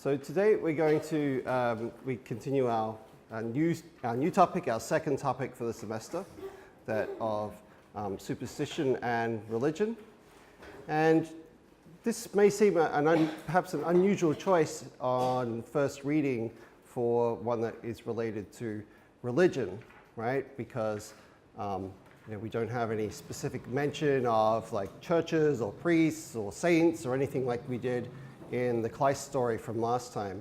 So today we're going to we continue our new topic, our second topic for the semester, that of superstition and religion. And this may seem perhaps an unusual choice on first reading for one that is related to religion, right? Because we don't have any specific mention of like churches or priests or saints or anything like we did in the Christ story from last time.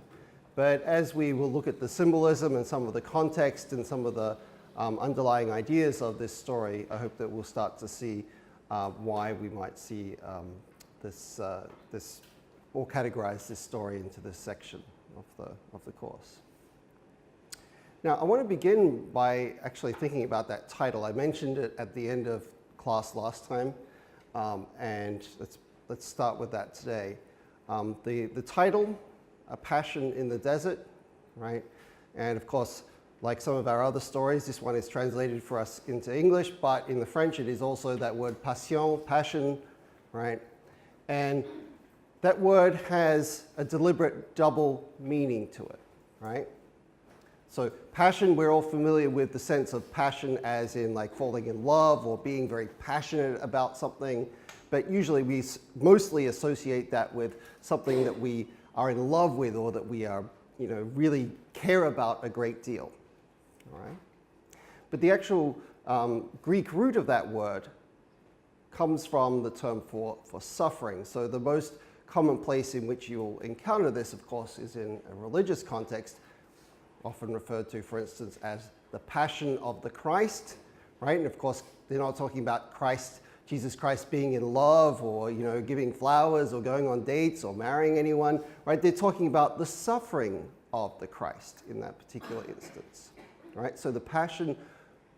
But as we will look at the symbolism and some of the context and some of the underlying ideas of this story, I hope that we'll start to see why we might see this or categorize this story into this section of the course. Now, I want to begin by actually thinking about that title. I mentioned it at the end of class last time, and let's start with that today. The title, A Passion in the Desert, right? And of course, like some of our other stories, this one is translated for us into English, but in the French it is also that word passion, passion, right? And that word has a deliberate double meaning to it, right? So passion, we're all familiar with the sense of passion as in like falling in love or being very passionate about something, but usually we mostly associate that with something that we are in love with or that we are, really care about a great deal, all right? But the actual Greek root of that word comes from the term for suffering. So the most common place in which you'll encounter this, of course, is in a religious context, often referred to, for instance, as the Passion of the Christ, right? And of course, they're not talking about Jesus Christ being in love or, giving flowers or going on dates or marrying anyone, right? They're talking about the suffering of the Christ in that particular instance, right? So the Passion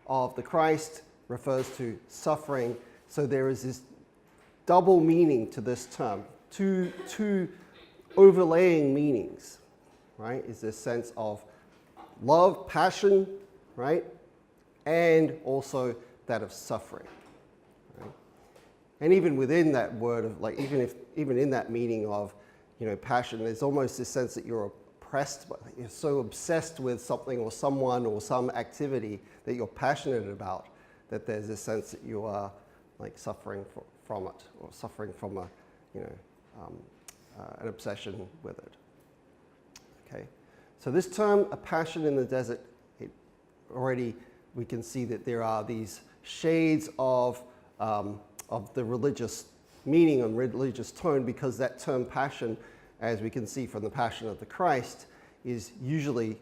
of the Christ refers to suffering. So there is this double meaning to this term, two overlaying meanings, right? Is this sense of love, passion, right? And also that of suffering. Right? And even within that word of like, even in that meaning of, passion, there's almost this sense that you're oppressed, but you're so obsessed with something or someone or some activity that you're passionate about that there's this sense that you are like suffering from it or suffering from an obsession with it. Okay. So this term, a passion in the desert, we can see that there are these shades of the religious meaning and religious tone, because that term passion, as we can see from the Passion of the Christ, is usually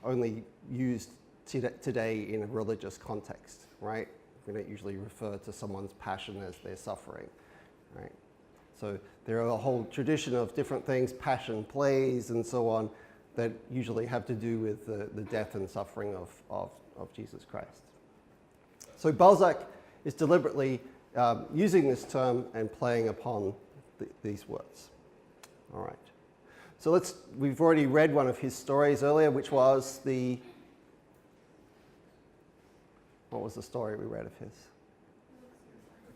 only used today in a religious context, right? We don't usually refer to someone's passion as their suffering, right? So there are a whole tradition of different things, passion plays and so on, that usually have to do with the death and suffering of Jesus Christ. So Balzac is deliberately using this term and playing upon these words. All right. So we've already read one of his stories earlier, which was what was the story we read of his?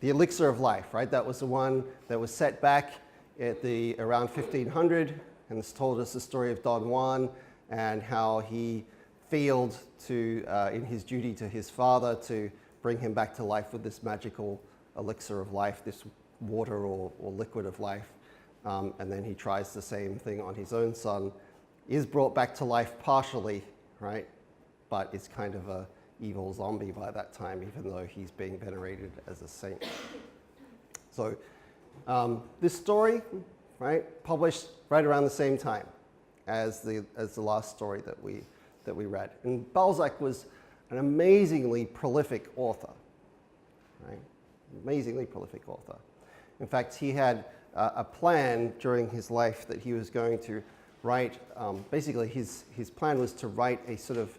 The Elixir of Life, right? That was the one that was set back at around 1500. And it's told us the story of Don Juan and how he failed in his duty to his father to bring him back to life with this magical elixir of life, this water or liquid of life. And then he tries the same thing on his own son, is brought back to life partially, right? But is kind of a evil zombie by that time, even though he's being venerated as a saint. So this story, right, published right around the same time as the last story that we read. And Balzac was an amazingly prolific author, right? Amazingly prolific author. In fact, he had a plan during his life that he was going to write. Basically, his plan was to write a sort of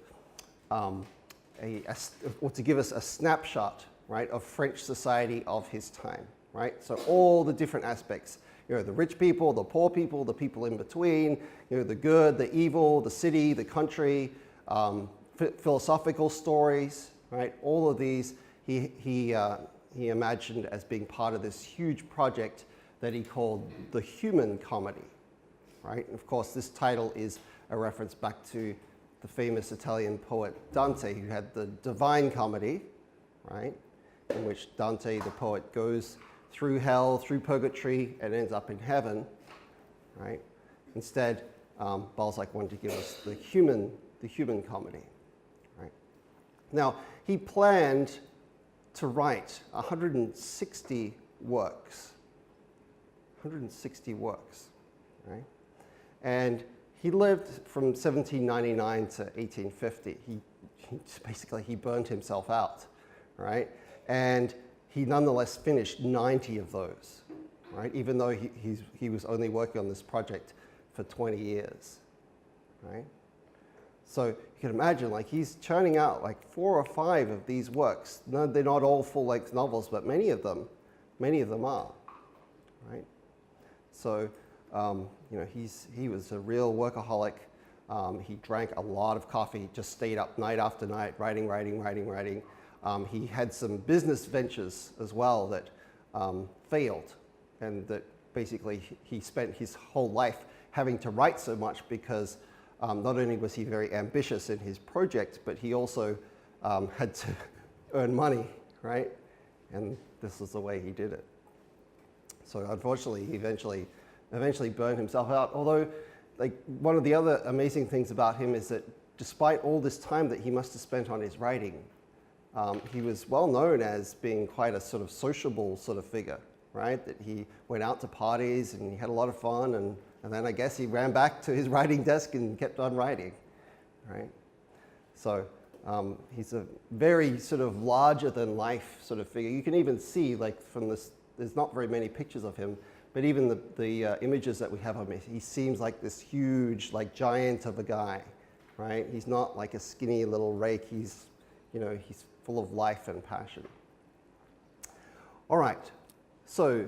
or to give us a snapshot, right, of French society of his time, right? So all the different aspects. The rich people, the poor people, the people in between, the good, the evil, the city, the country, philosophical stories, right? All of these he imagined as being part of this huge project that he called the human comedy, right? And of course, this title is a reference back to the famous Italian poet Dante, who had the Divine Comedy, right? In which Dante, the poet, goes through hell, through purgatory, and ends up in heaven, right? Instead, Balzac wanted to give us the human comedy, right? Now, he planned to write 160 works, right? And he lived from 1799 to 1850. He burned himself out, right? And he nonetheless finished 90 of those, right? Even though he was only working on this project for 20 years, right? So you can imagine, like, he's churning out like 4 or 5 of these works. No, they're not all full-length novels, but many of them are, right? So, you know, he was a real workaholic. He drank a lot of coffee, just stayed up night after night, writing. He had some business ventures as well that failed, and that basically he spent his whole life having to write so much because not only was he very ambitious in his project, but he also had to earn money, right? And this is the way he did it. So unfortunately, he eventually burned himself out. Although, like, one of the other amazing things about him is that despite all this time that he must have spent on his writing, he was well known as being quite a sort of sociable sort of figure, right? That he went out to parties and he had a lot of fun, and then I guess he ran back to his writing desk and kept on writing, right? So he's a very sort of larger than life sort of figure. You can even see, like, from this, there's not very many pictures of him, but even the images that we have of him, he seems like this huge, like, giant of a guy, right? He's not like a skinny little rake. He's, you know, he's full of life and passion. All right, so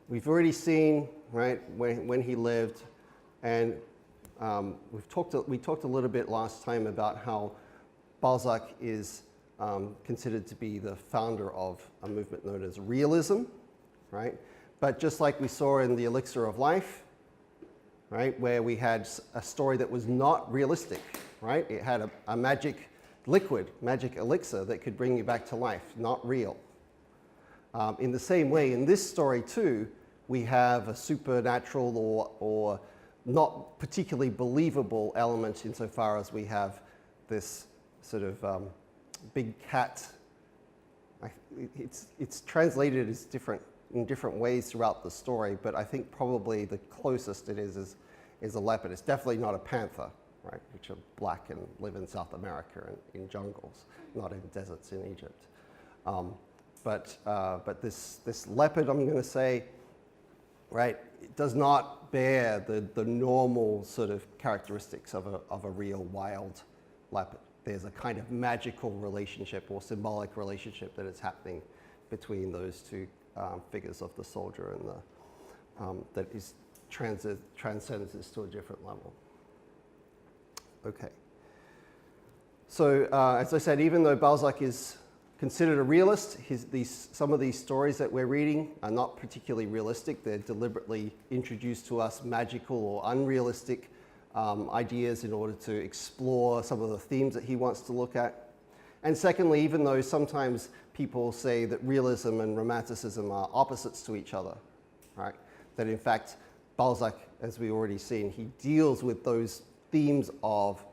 we've already seen, right, when he lived, and we talked a little bit last time about how Balzac is considered to be the founder of a movement known as realism, right? But just like we saw in The Elixir of Life, right, where we had a story that was not realistic, right? It had a magic liquid, magic elixir that could bring you back to life, not real. In the same way, in this story too, we have a supernatural or not particularly believable element insofar as we have this sort of big cat. It's translated as in different ways throughout the story, but I think probably the closest it is a leopard. It's definitely not a panther, right, which are black and live in South America and in jungles, not in deserts in Egypt. But this leopard, I'm going to say, right, it does not bear the normal sort of characteristics of a real wild leopard. There's a kind of magical relationship or symbolic relationship that is happening between those two figures of the soldier and that transcends this to a different level. Okay. So as I said, even though Balzac is considered a realist, some of these stories that we're reading are not particularly realistic. They're deliberately introduced to us magical or unrealistic ideas in order to explore some of the themes that he wants to look at. And secondly, even though sometimes people say that realism and romanticism are opposites to each other, right? That in fact, Balzac, as we've already seen, he deals with those themes of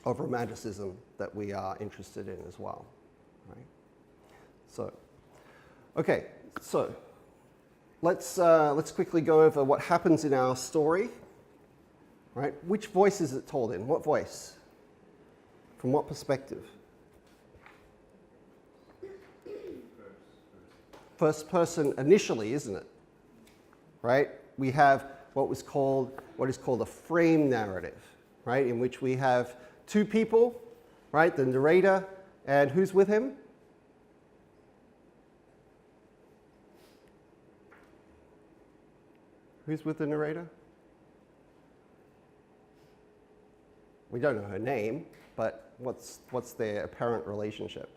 romanticism that we are interested in as well, right? So, okay, so let's quickly go over what happens in our story, right? Which voice is it told in? What voice? From what perspective? First person initially, isn't it? Right? We have what is called a frame narrative, right? In which we have two people, right? The narrator, and who's with him? Who's with the narrator? We don't know her name, but what's their apparent relationship?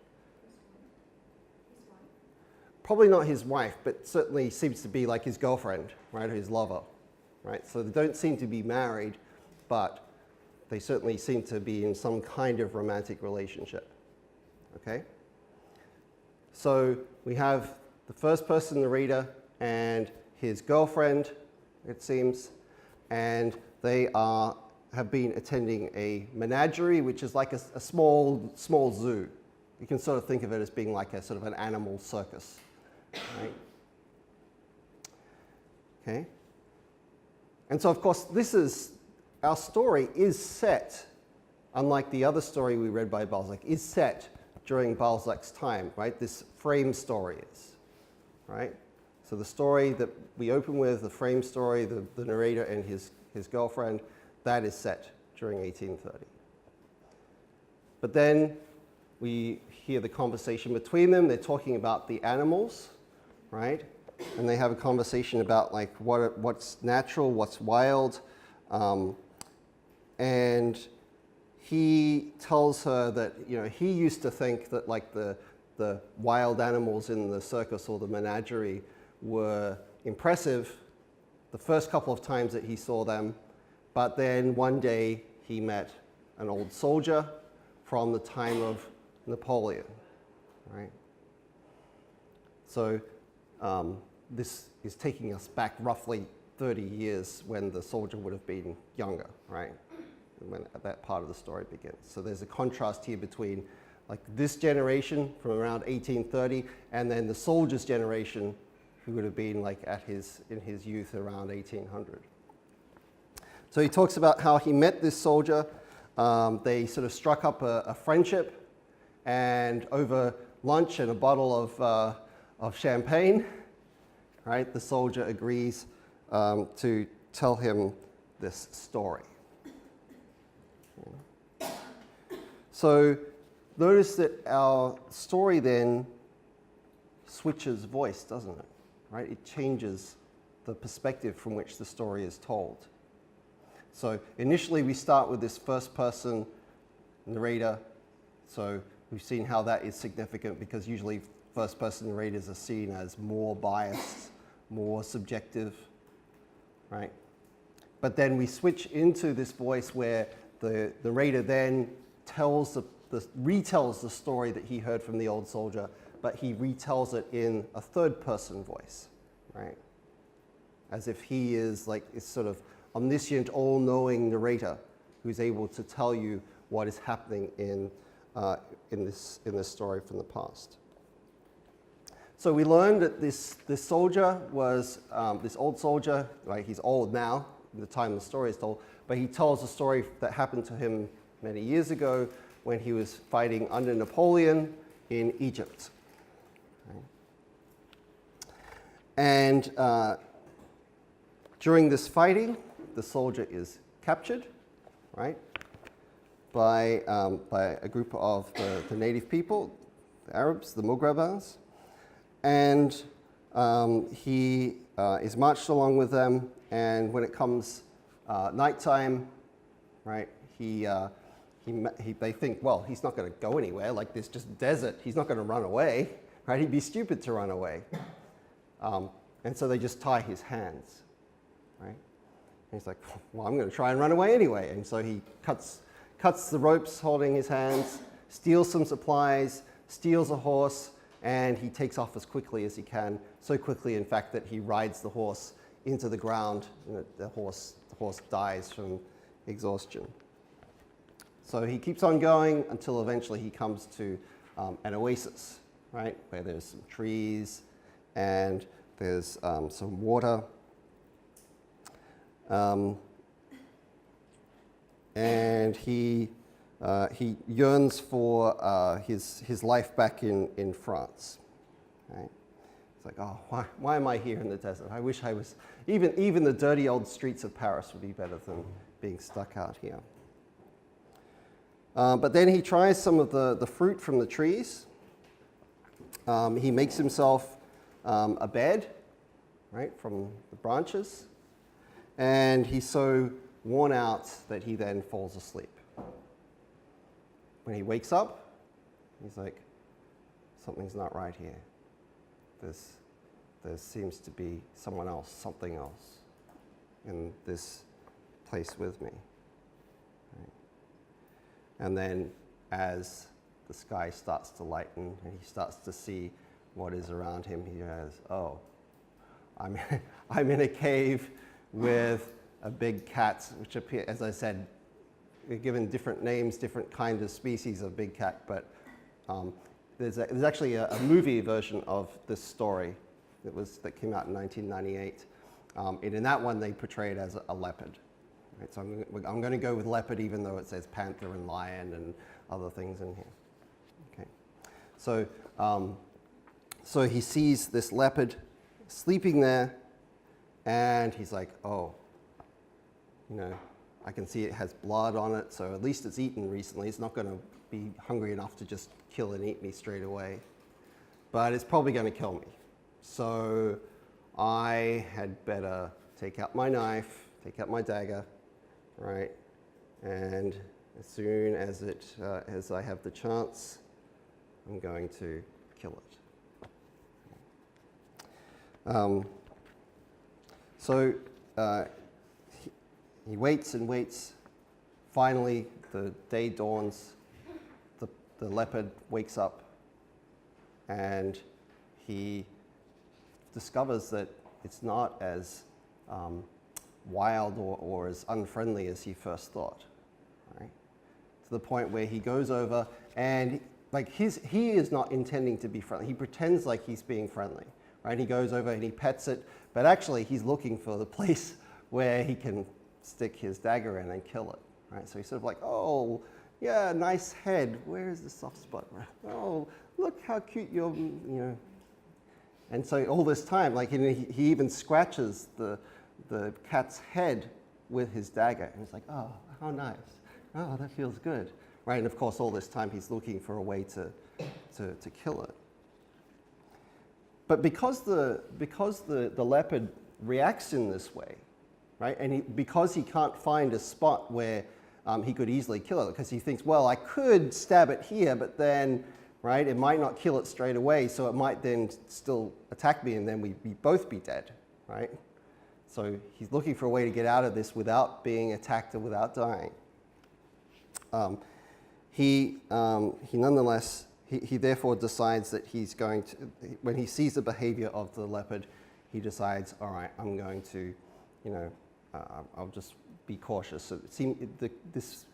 Probably not his wife, but certainly seems to be like his girlfriend, right? His lover, right? So they don't seem to be married, but they certainly seem to be in some kind of romantic relationship, okay? So we have the first person narrator and his girlfriend, it seems, and they have been attending a menagerie, which is like a small zoo. You can sort of think of it as being like a sort of an animal circus, right? Okay. And so, of course, our story is set, unlike the other story we read by Balzac, is set during Balzac's time, right? This frame story is, right? So the story that we open with, the frame story, the narrator and his girlfriend, that is set during 1830. But then we hear the conversation between them. They're talking about the animals, right? And they have a conversation about like what's natural, what's wild. And he tells her that, you know, he used to think that like the wild animals in the circus or the menagerie were impressive the first couple of times that he saw them, but then one day he met an old soldier from the time of Napoleon, right? So this is taking us back roughly 30 years when the soldier would have been younger, right? When that part of the story begins. So there's a contrast here between like this generation from around 1830 and then the soldier's generation who would have been like in his youth around 1800. So he talks about how he met this soldier. They sort of struck up a friendship, and over lunch and a bottle of champagne, right, the soldier agrees to tell him this story. So notice that our story then switches voice, doesn't it? Right? It changes the perspective from which the story is told. So initially we start with this first person narrator. So we've seen how that is significant because usually first person narrators are seen as more biased, more subjective, right? But then we switch into this voice where the narrator then retells the story that he heard from the old soldier, but he retells it in a third person voice, right? As if he is like this sort of omniscient, all-knowing narrator who's able to tell you what is happening in this story from the past. So we learned that this soldier was this old soldier, right? He's old now, at the time the story is told, but he tells a story that happened to him many years ago when he was fighting under Napoleon in Egypt. Right? And during this fighting, the soldier is captured, right, by a group of the native people, the Arabs, the Mugrabans, and he is marched along with them. And when it comes nighttime, right, they think, well, he's not going to go anywhere. Like, there's just desert. He's not going to run away, right? He'd be stupid to run away. And so they just tie his hands, right? And he's like, well, I'm going to try and run away anyway. And so he cuts the ropes holding his hands, steals some supplies, steals a horse, and he takes off as quickly as he can. So quickly, in fact, that he rides the horse into the ground, and the horse dies from exhaustion. So he keeps on going until eventually he comes to an oasis, right, where there's some trees and there's some water. And he yearns for his life back in France. Right? It's like, oh, why am I here in the desert? I wish I was, even the dirty old streets of Paris would be better than being stuck out here. But then he tries some of the fruit from the trees. He makes himself a bed, right, from the branches. And he's so worn out that he then falls asleep. When he wakes up, he's like, something's not right here. There seems to be someone else, something else. in this place with me. Right? And then as the sky starts to lighten and he starts to see what is around him, he goes, oh, I'm in a cave with a big cat, which appear, as I said, we're given different names, different kind of species of big cat, but there's actually a movie version of this story that came out in 1998. And in that one, they portray it as a leopard. Right? So I'm going to go with leopard, even though it says panther and lion and other things in here. Okay. So, so he sees this leopard sleeping there, and he's like, oh, you know, I can see it has blood on it, so at least it's eaten recently. It's not going to be hungry enough to just kill and eat me straight away. But it's probably going to kill me. So I had better take out my knife, take out my dagger, right? And as soon as as I have the chance, I'm going to kill it. So he waits and waits. Finally, the day dawns. The leopard wakes up, and he discovers that it's not as wild or as unfriendly as he first thought. Right? To the point where he goes over and he is not intending to be friendly. He pretends like he's being friendly. Right? He goes over and he pets it, but actually he's looking for the place where he can stick his dagger in and kill it. Right? So he's sort of like, oh, yeah, nice head. Where is the soft spot? Oh, look how cute you're, you know. And so all this time, like he even scratches the cat's head with his dagger, and he's like, oh, how nice. Oh, that feels good. Right? And of course, all this time he's looking for a way to kill it. But because the leopard reacts in this way, right? And because he can't find a spot where he could easily kill it, because he thinks, well, I could stab it here, but then, right, it might not kill it straight away, so it might then still attack me, and then we'd both be dead, right? So he's looking for a way to get out of this without being attacked or without dying. He nonetheless, he therefore decides that he's going to, when he sees the behavior of the leopard, he decides, all right, I'm going to, you know, I'll just be cautious. So this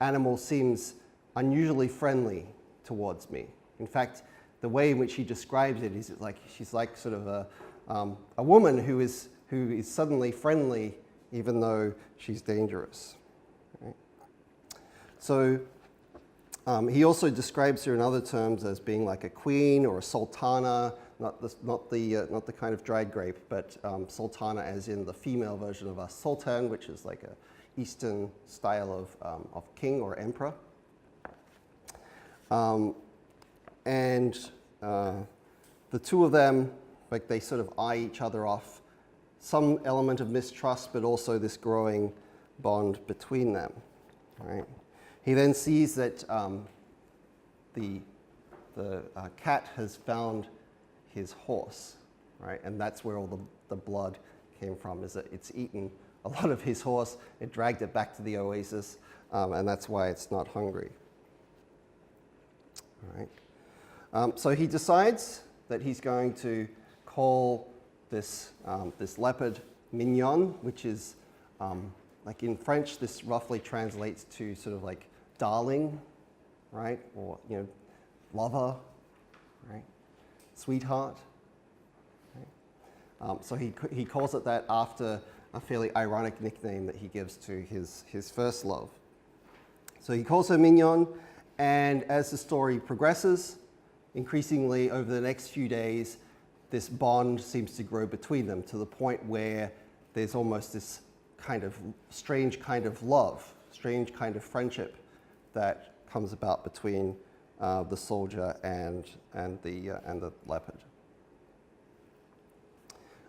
animal seems unusually friendly towards me. In fact, the way in which he describes it is like she's like sort of a woman who is suddenly friendly even though she's dangerous. Right? So he also describes her in other terms as being like a queen or a sultana, not the kind of dried grape, but sultana as in the female version of a sultan, which is like a Eastern style of king or emperor. And the two of them, like they sort of eye each other off, some element of mistrust, but also this growing bond between them. Right? He then sees that the cat has found his horse, right? And that's where all the blood came from, is that it's eaten a lot of his horse, it dragged it back to the oasis, and that's why it's not hungry. All right. So he decides that he's going to call this leopard mignon, which is, like in French, this roughly translates to sort of like darling, right? Or, you know, lover, right? Sweetheart. Right? So he calls it that after a fairly ironic nickname that he gives to his first love. So he calls her mignon, and as the story progresses, increasingly over the next few days, this bond seems to grow between them to the point where there's almost this kind of strange kind of love, strange kind of friendship that comes about between the soldier and the leopard.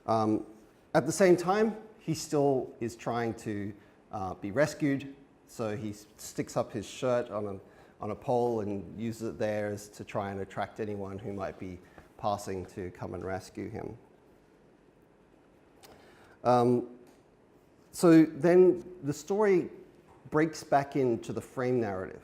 At the same time, he still is trying to be rescued, so he sticks up his shirt on a pole and uses it there as to try and attract anyone who might be passing to come and rescue him. So then the story breaks back into the frame narrative,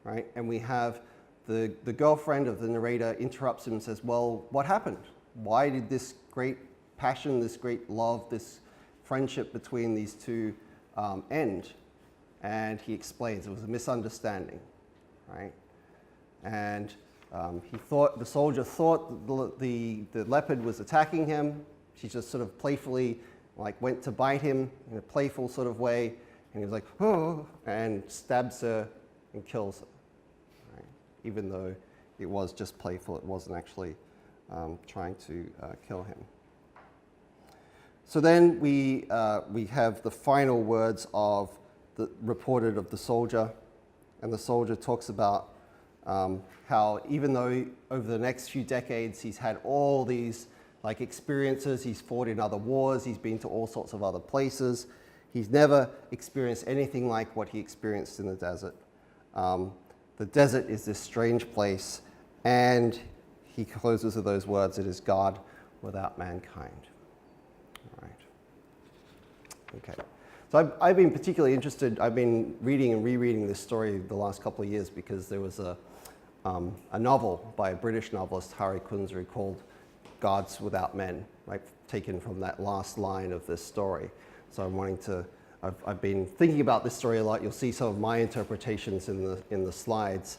right? And we have the girlfriend of the narrator interrupts him and says, well, what happened? Why did this great passion, this great love, this friendship between these two end? And he explains it was a misunderstanding, right? And the soldier thought the leopard was attacking him. She just sort of playfully went to bite him in a playful sort of way. And he was like, oh, and stabs her and kills her, right? Even though it was just playful, it wasn't actually trying to kill him. So then we have the final words reported of the soldier, and the soldier talks about how even though over the next few decades he's had all these experiences, he's fought in other wars, he's been to all sorts of other places, he's never experienced anything like what he experienced in the desert. The desert is this strange place, and he closes with those words, it is God without mankind. All right. Okay. So I've been particularly interested, I've been reading and rereading this story the last couple of years because there was a novel by a British novelist, Hari Kunzru, called Gods Without Men, right, taken from that last line of this story. So I've been thinking about this story a lot. You'll see some of my interpretations in the slides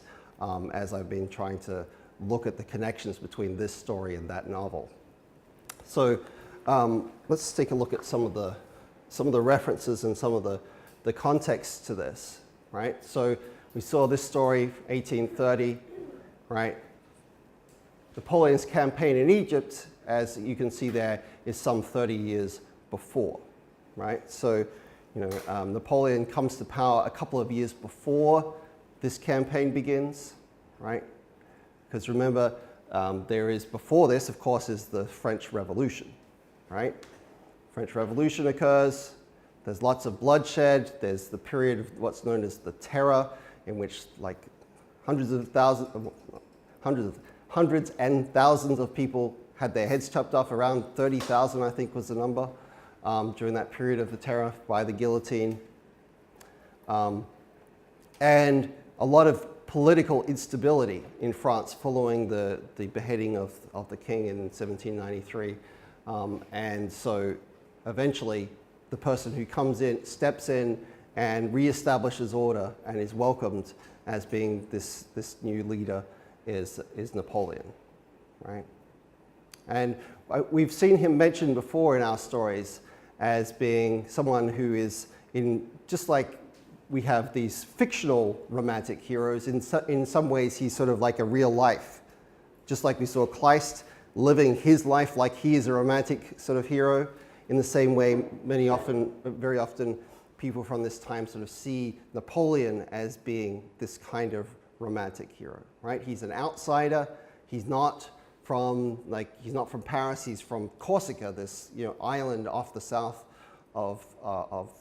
as I've been trying to look at the connections between this story and that novel. So let's take a look at some of the references and some of the context to this, right? So we saw this story, 1830, right? Napoleon's campaign in Egypt, as you can see there, is some 30 years before, right? So, Napoleon comes to power a couple of years before this campaign begins, right? Because remember, before this, of course, is the French Revolution, right? French Revolution occurs, there's lots of bloodshed, there's the period of what's known as the Terror, in which hundreds and thousands of people had their heads chopped off, around 30,000 I think was the number, during that period of the Terror by the guillotine. And a lot of political instability in France following the beheading of the king in 1793. And so eventually the person who comes in, steps in and reestablishes order and is welcomed as being this new leader is Napoleon, right? And we've seen him mentioned before in our stories as being someone who is just like we have these fictional romantic heroes, in some ways he's sort of like a real life. Just like we saw Kleist living his life like he is a romantic sort of hero, in the same way very often people from this time sort of see Napoleon as being this kind of romantic hero, right? He's an outsider, he's not from Paris, he's from Corsica, this island off the south of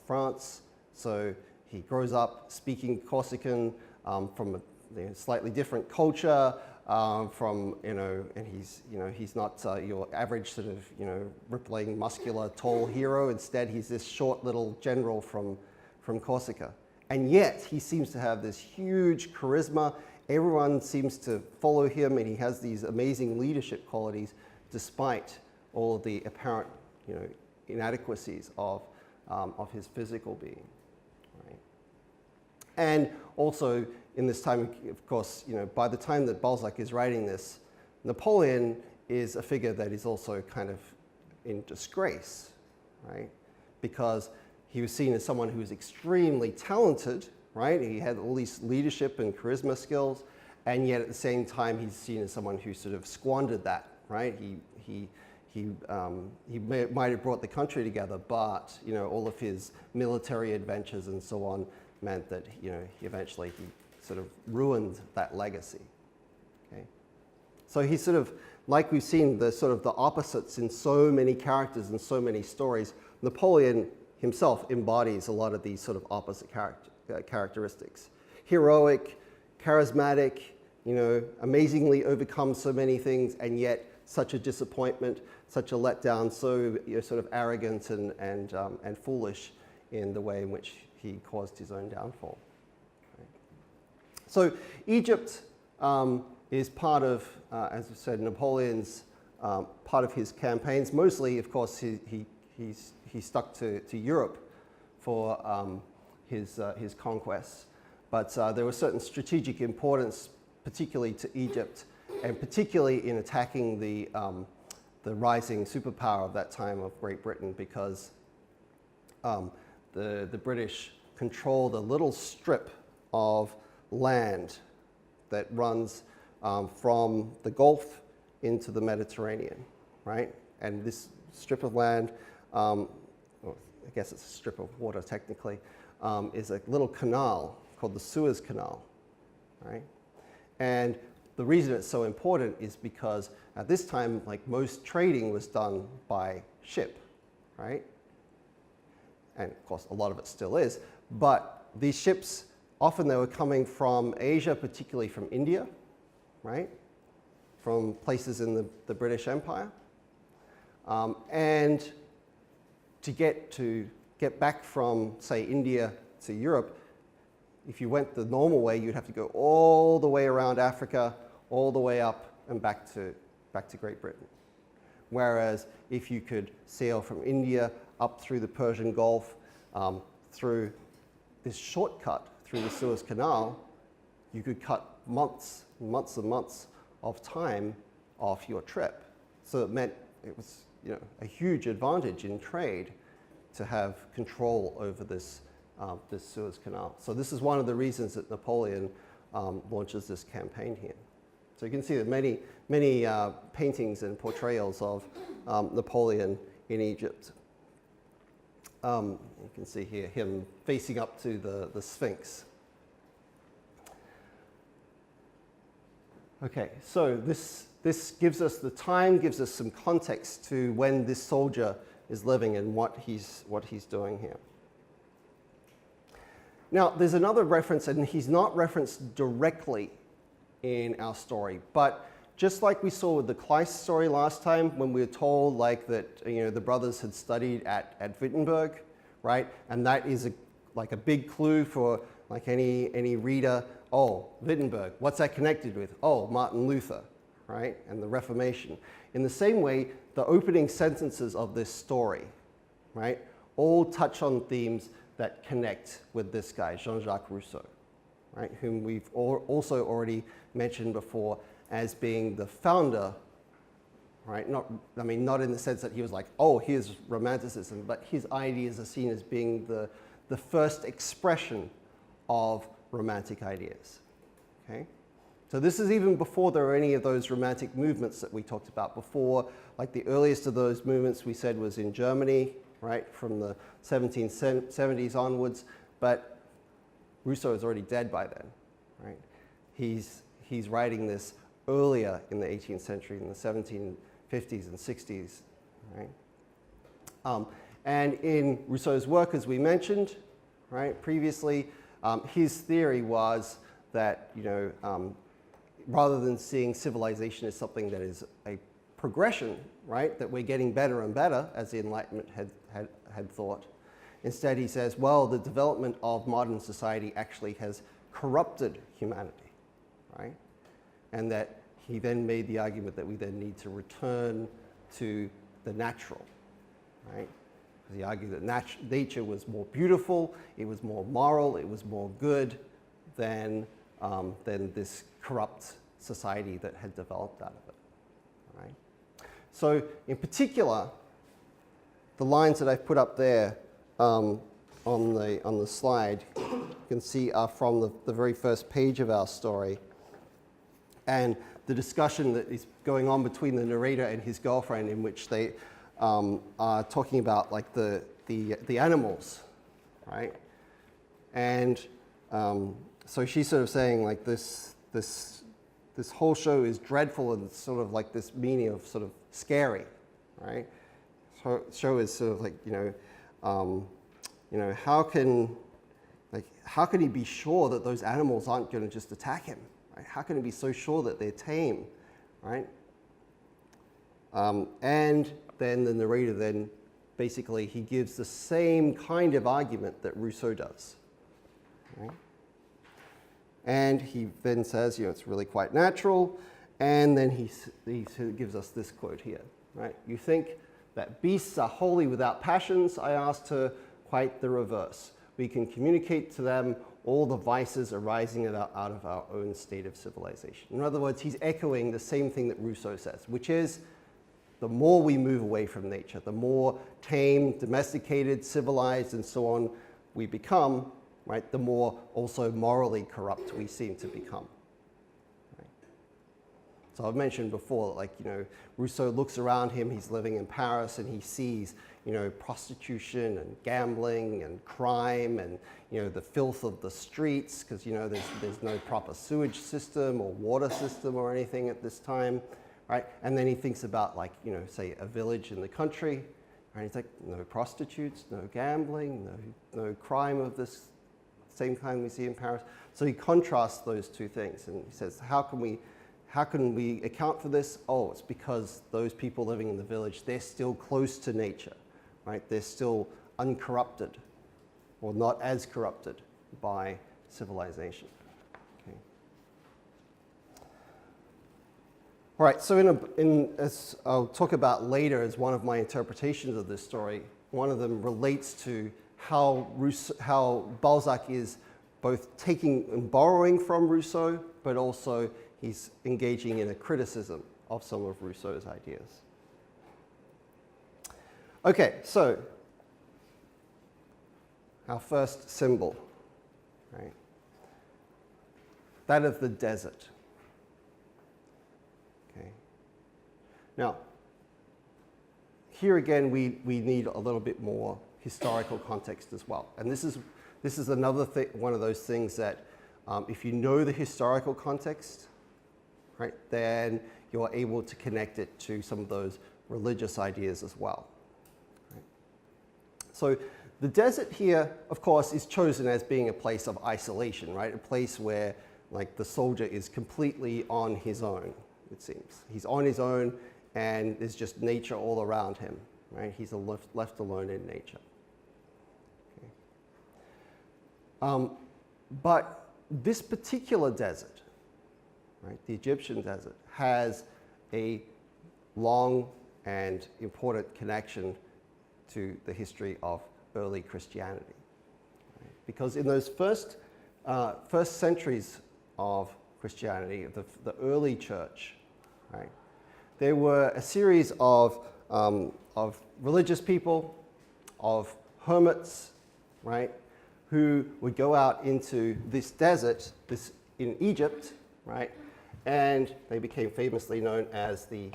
France. So he grows up speaking Corsican from a slightly different culture, and he's not your average sort of rippling, muscular, tall hero. Instead, he's this short little general from Corsica, and yet he seems to have this huge charisma. Everyone seems to follow him, and he has these amazing leadership qualities, despite all of the apparent inadequacies of his physical being. Right? And also, in this time, of course, by the time that Balzac is writing this, Napoleon is a figure that is also kind of in disgrace, right? Because he was seen as someone who was extremely talented, right? He had all these leadership and charisma skills, and yet at the same time, he's seen as someone who sort of squandered that, right? He might have brought the country together, but all of his military adventures and so on meant that eventually he sort of ruined that legacy. Okay, so he's sort of, like we've seen, the sort of the opposites in so many characters and so many stories. Napoleon himself embodies a lot of these sort of opposite characteristics. Heroic, charismatic, amazingly overcomes so many things, and yet such a disappointment. such a letdown, so sort of arrogant and foolish in the way in which he caused his own downfall. Right? So Egypt is part of, as I said, Napoleon's part of his campaigns. Mostly, of course, he stuck to Europe for his conquests, but there was certain strategic importance, particularly to Egypt, and particularly in attacking the rising superpower of that time of Great Britain, because the British controlled a little strip of land that runs from the Gulf into the Mediterranean, right? And this strip of land, well, I guess it's a strip of water technically, is a little canal called the Suez Canal, right? And the reason it's so important is because at this time, like, most trading was done by ship, right? And of course, a lot of it still is, but these ships, often they were coming from Asia, particularly from India, right? From places in the British Empire. And to get back from, say, India to Europe, if you went the normal way, you'd have to go all the way around Africa, all the way up and back to Great Britain. Whereas if you could sail from India up through the Persian Gulf, through this shortcut through the Suez Canal, you could cut months and months of time off your trip. So it meant it was, a huge advantage in trade to have control over this Suez Canal. So this is one of the reasons that Napoleon launches this campaign here. So you can see that many paintings and portrayals of Napoleon in Egypt. You can see here him facing up to the Sphinx. Okay, so this gives us the time, gives us some context to when this soldier is living and what he's doing here. Now, there's another reference, and he's not referenced directly in our story, but just like we saw with the Kleist story last time, when we were told like that, the brothers had studied at Wittenberg, right? And that is like a big clue for like any reader. Oh, Wittenberg, what's that connected with? Oh, Martin Luther, right? And the Reformation. In the same way, the opening sentences of this story, right, all touch on themes that connect with this guy, Jean-Jacques Rousseau, right, whom we've also already mentioned before as being the founder, right? Not in the sense that he was like, oh, here's Romanticism, but his ideas are seen as being the first expression of Romantic ideas, okay? So this is even before there were any of those Romantic movements that we talked about before. Like the earliest of those movements we said was in Germany, right, from the 1770s onwards, but Rousseau is already dead by then, right? He's writing this earlier in the 18th century, in the 1750s and 60s, right? And in Rousseau's work, as we mentioned, right, previously, his theory was that, rather than seeing civilization as something that is a progression, right, that we're getting better and better, as the Enlightenment had thought, instead he says, well, the development of modern society actually has corrupted humanity, right? And that he then made the argument that we then need to return to the natural, right? He argued that nature was more beautiful, it was more moral, it was more good than this corrupt society that had developed out of it, right? So in particular, the lines that I've put up there on the slide, you can see are from the very first page of our story. And the discussion that is going on between the narrator and his girlfriend, in which they are talking about like the animals, right? And so she's sort of saying like this whole show is dreadful, and it's sort of like this meaning of sort of scary, right? So show is sort of like how can he be sure that those animals aren't going to just attack him? Right? How can he be so sure that they're tame, right? And then the narrator then basically he gives the same kind of argument that Rousseau does. Right? And he then says, it's really quite natural. And then he gives us this quote here. Right? You think that beasts are wholly without passions? I ask her quite the reverse. We can communicate to them all the vices arising out of our own state of civilization. In other words, he's echoing the same thing that Rousseau says, which is the more we move away from nature, the more tame, domesticated, civilized, and so on we become, right, the more also morally corrupt we seem to become. Right? So I've mentioned before, Rousseau looks around him, he's living in Paris, and he sees, prostitution and gambling and crime and, the filth of the streets, because, there's no proper sewage system or water system or anything at this time. Right? And then he thinks about, say, a village in the country, and he's like, no prostitutes, no gambling, no crime of this same kind we see in Paris. So he contrasts those two things, and he says, how can we account for this? Oh, it's because those people living in the village, they're still close to nature, right? They're still uncorrupted, or not as corrupted by civilization. All right, so as I'll talk about later as one of my interpretations of this story, one of them relates to how Balzac is both taking and borrowing from Rousseau, but also he's engaging in a criticism of some of Rousseau's ideas. Okay, so our first symbol, right? That of the desert. Now, here again, we need a little bit more historical context as well. And this is another one of those things that if you know the historical context, right, then you're able to connect it to some of those religious ideas as well. Right? So the desert here, of course, is chosen as being a place of isolation, right? A place where the soldier is completely on his own, it seems. He's on his own, and there's just nature all around him, right? He's left alone in nature. Okay. But this particular desert, right, the Egyptian desert, has a long and important connection to the history of early Christianity. Right? Because in those first centuries of Christianity, the early church, right, there were a series of religious people, of hermits, right, who would go out into this desert, in Egypt, right, and they became famously known as the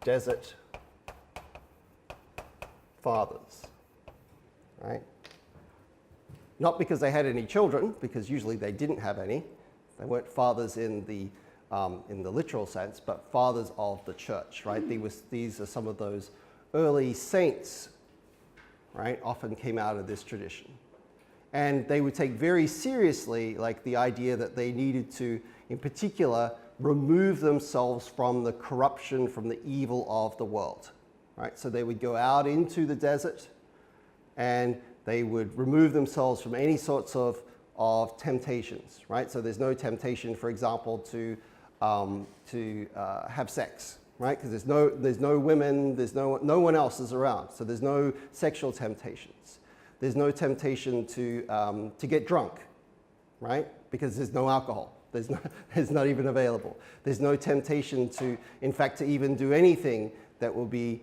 Desert Fathers, right? Not because they had any children, because usually they didn't have any. They weren't fathers in the literal sense, but fathers of the church, right? These are some of those early saints, right? Often came out of this tradition. And they would take very seriously the idea that they needed to, in particular, remove themselves from the corruption, from the evil of the world, right? So they would go out into the desert and they would remove themselves from any sorts of temptations, right? So there's no temptation, for example, to have sex, right? Because there's no women, no one else is around, so there's no sexual temptations. There's no temptation to get drunk, right? Because there's no alcohol. It's not even available. There's no temptation to, in fact, to even do anything that will be,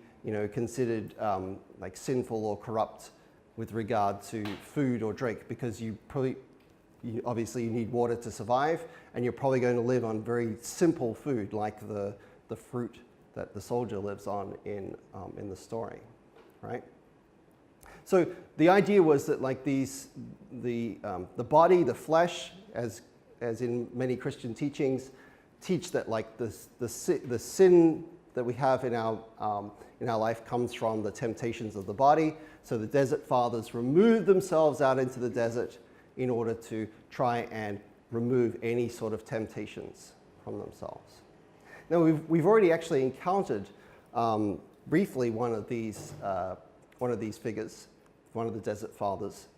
considered sinful or corrupt with regard to food or drink, because obviously you need water to survive, and you're probably going to live on very simple food like the fruit that the soldier lives on in the story, right? So the idea was that the body, the flesh, as in many Christian teachings, teach that the sin that we have in our life comes from the temptations of the body. So the desert fathers removed themselves out into the desert in order to try and remove any sort of temptations from themselves. Now we've already actually encountered briefly one of these figures, one of the Desert Fathers.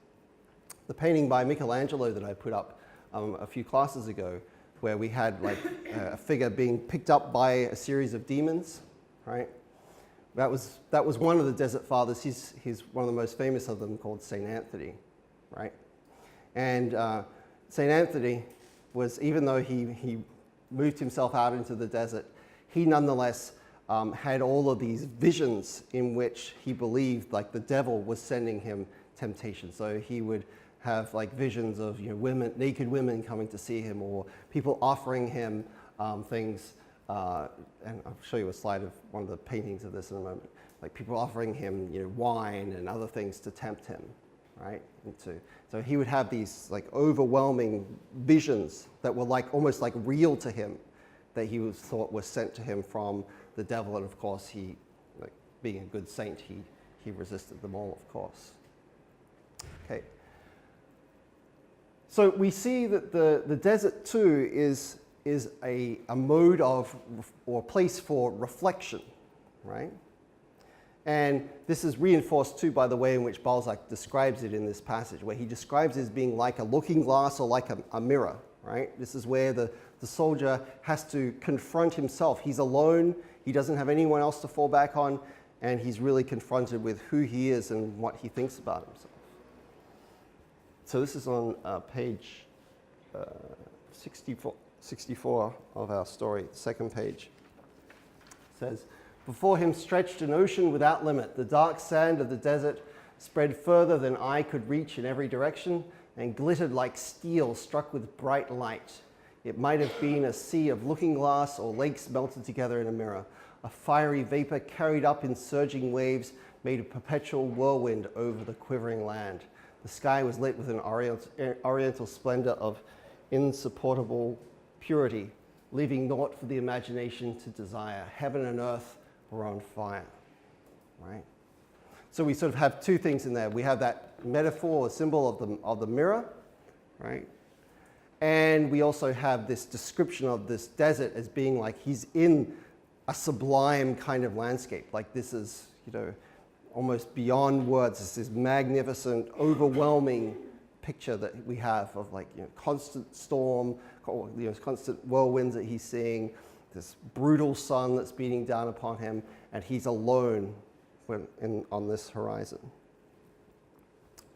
The painting by Michelangelo that I put up a few classes ago, where we had like a figure being picked up by a series of demons, right? That was one of the Desert Fathers. He's one of the most famous of them, called Saint Anthony, right? And Saint Anthony was, even though he moved himself out into the desert, he nonetheless had all of these visions in which he believed like the devil was sending him temptation. So he would have like visions of, you know, women, naked women coming to see him, or people offering him things. And I'll show you a slide of one of the paintings of this in a moment. Like people offering him, you know, wine and other things to tempt him, right? So he would have these like overwhelming visions that were like almost like real to him, that he was thought was sent to him from the devil. And of course, he, like being a good saint, he resisted them all, of course. Okay. So we see that the desert too is a mode of, or place for reflection, right? And this is reinforced too by the way in which Balzac describes it in this passage, where he describes it as being like a looking glass or like a mirror, right? This is where the soldier has to confront himself. He's alone, he doesn't have anyone else to fall back on, and he's really confronted with who he is and what he thinks about himself. So this is on page 64 of our story, the second page. It says, "Before him stretched an ocean without limit. The dark sand of the desert spread further than eye could reach in every direction and glittered like steel struck with bright light. It might have been a sea of looking glass or lakes melted together in a mirror. A fiery vapor carried up in surging waves made a perpetual whirlwind over the quivering land. The sky was lit with an oriental splendor of insupportable purity, leaving naught for the imagination to desire. Heaven and earth were on fire," right? So we sort of have two things in there. We have that metaphor or symbol of the mirror, right? And we also have this description of this desert as being like he's in a sublime kind of landscape. Like this is, you know, almost beyond words. It's this magnificent, overwhelming picture that we have of like, you know, constant storm, you know, constant whirlwinds that he's seeing, this brutal sun that's beating down upon him, and he's alone on this horizon.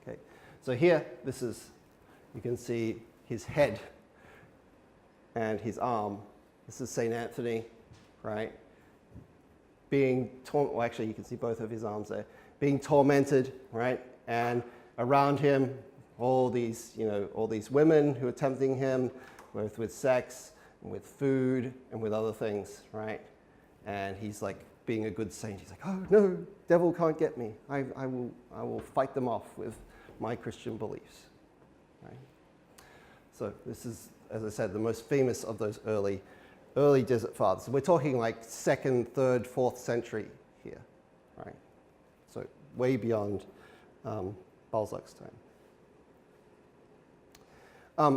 Okay, so here, this is, you can see his head and his arm. This is Saint Anthony, right? Well, actually, you can see both of his arms there. Being tormented, right? And around him, all these, you know, all these women who are tempting him, both with sex and with food and with other things, right? And he's like being a good saint. He's like, "Oh no, devil can't get me. I will fight them off with my Christian beliefs," right? So this is, as I said, the most famous of those early Desert Fathers. So we're talking like 2nd, 3rd, 4th century here, right? So way beyond Balzac's time.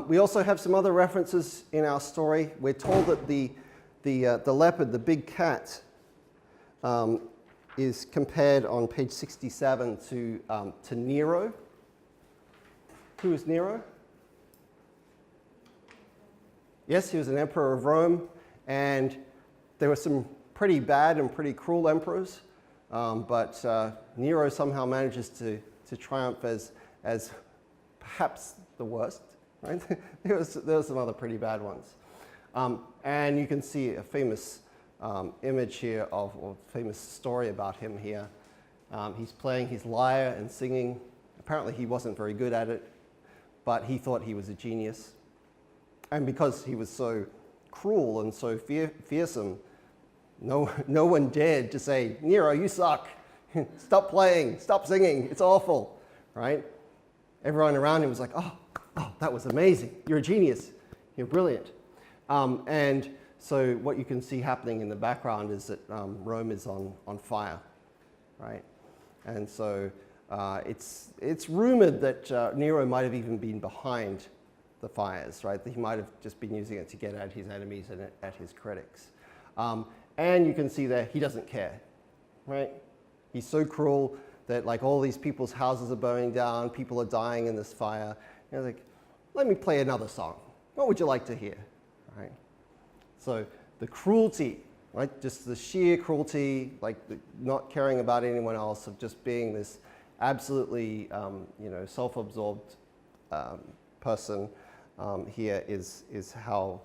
We also have some other references in our story. We're told that the leopard, the big cat, is compared on page 67 to Nero. Who is Nero? Yes, he was an emperor of Rome, and there were some pretty bad and pretty cruel emperors, but Nero somehow manages to triumph as perhaps the worst. Right? there was some other pretty bad ones. And you can see a famous image here or famous story about him here. He's playing his lyre and singing. Apparently he wasn't very good at it, but he thought he was a genius. And because he was so cruel and so fearsome, no one dared to say, "Nero, you suck. Stop playing, stop singing, it's awful," right? Everyone around him was like, oh, that was amazing. You're a genius. You're brilliant. And so what you can see happening in the background is that Rome is on fire, right? And so it's rumored that Nero might have even been behind the fires, right? That he might have just been using it to get at his enemies and at his critics. And you can see there, he doesn't care. right? He's so cruel that like all these people's houses are burning down, people are dying in this fire. And like, let me play another song. What would you like to hear, right? So the cruelty, right? Just the sheer cruelty, like not caring about anyone else, of just being this absolutely, self-absorbed person here is how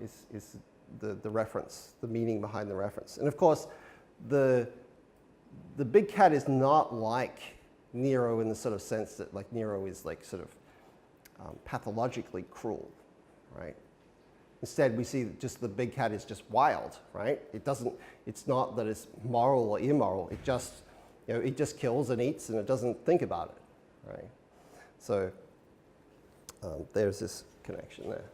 is the reference, the meaning behind the reference. And of course, the big cat is not like Nero in the sort of sense that like Nero is like sort of pathologically cruel, right? Instead, we see just the big cat is just wild, right? It's not that it's moral or immoral. It just kills and eats and it doesn't think about it, right? So there's this connection there.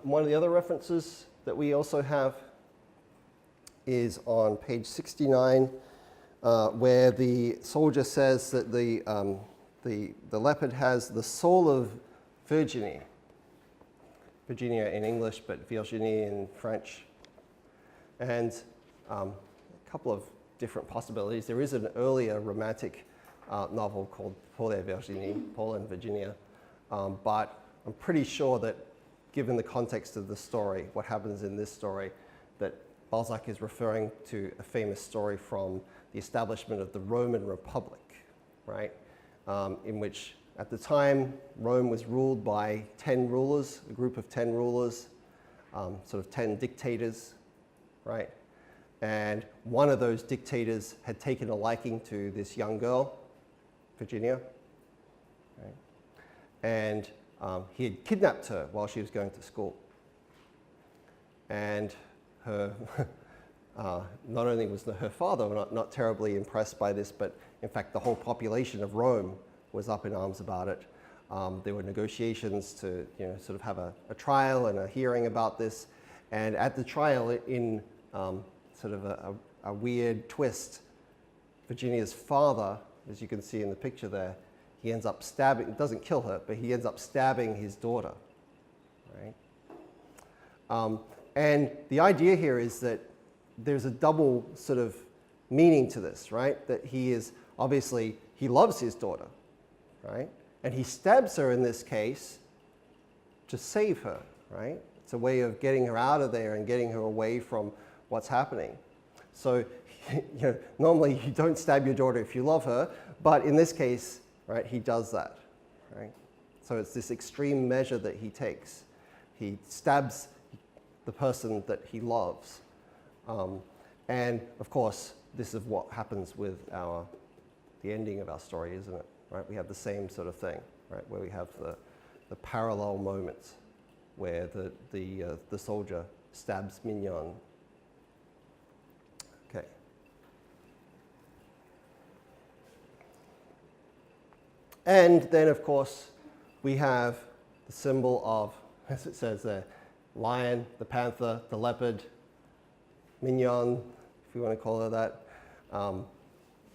One of the other references that we also have is on page 69, where the soldier says that the leopard has the soul of Virginie. Virginia in English, but Virginie in French. And a couple of different possibilities. There is an earlier romantic novel called Paul et Virginie, Paul and Virginia, but I'm pretty sure that given the context of the story, what happens in this story, that Balzac is referring to a famous story from the establishment of the Roman Republic, right? In which, at the time, Rome was ruled by 10 rulers, a group of 10 rulers, sort of 10 dictators, right? And one of those dictators had taken a liking to this young girl, Virginia, right? And he had kidnapped her while she was going to school. And her, not only was her father not terribly impressed by this, but in fact the whole population of Rome was up in arms about it. There were negotiations to sort of have a trial and a hearing about this. And at the trial, in sort of a weird twist, Virginia's father, as you can see in the picture there, he ends up stabbing, doesn't kill her, but he ends up stabbing his daughter, right? And the idea here is that there's a double sort of meaning to this, right? That he is, obviously, he loves his daughter, right? And he stabs her in this case to save her, right? It's a way of getting her out of there and getting her away from what's happening. So, normally you don't stab your daughter if you love her, but in this case, right, he does that, right? So it's this extreme measure that he takes. He stabs the person that he loves. And of course, this is what happens with the ending of our story, isn't it? Right? We have the same sort of thing, right? Where we have the parallel moments where the soldier stabs Mignon. Okay. And then, of course, we have the symbol of, as it says there, lion, the panther, the leopard, Mignon, if you want to call her that.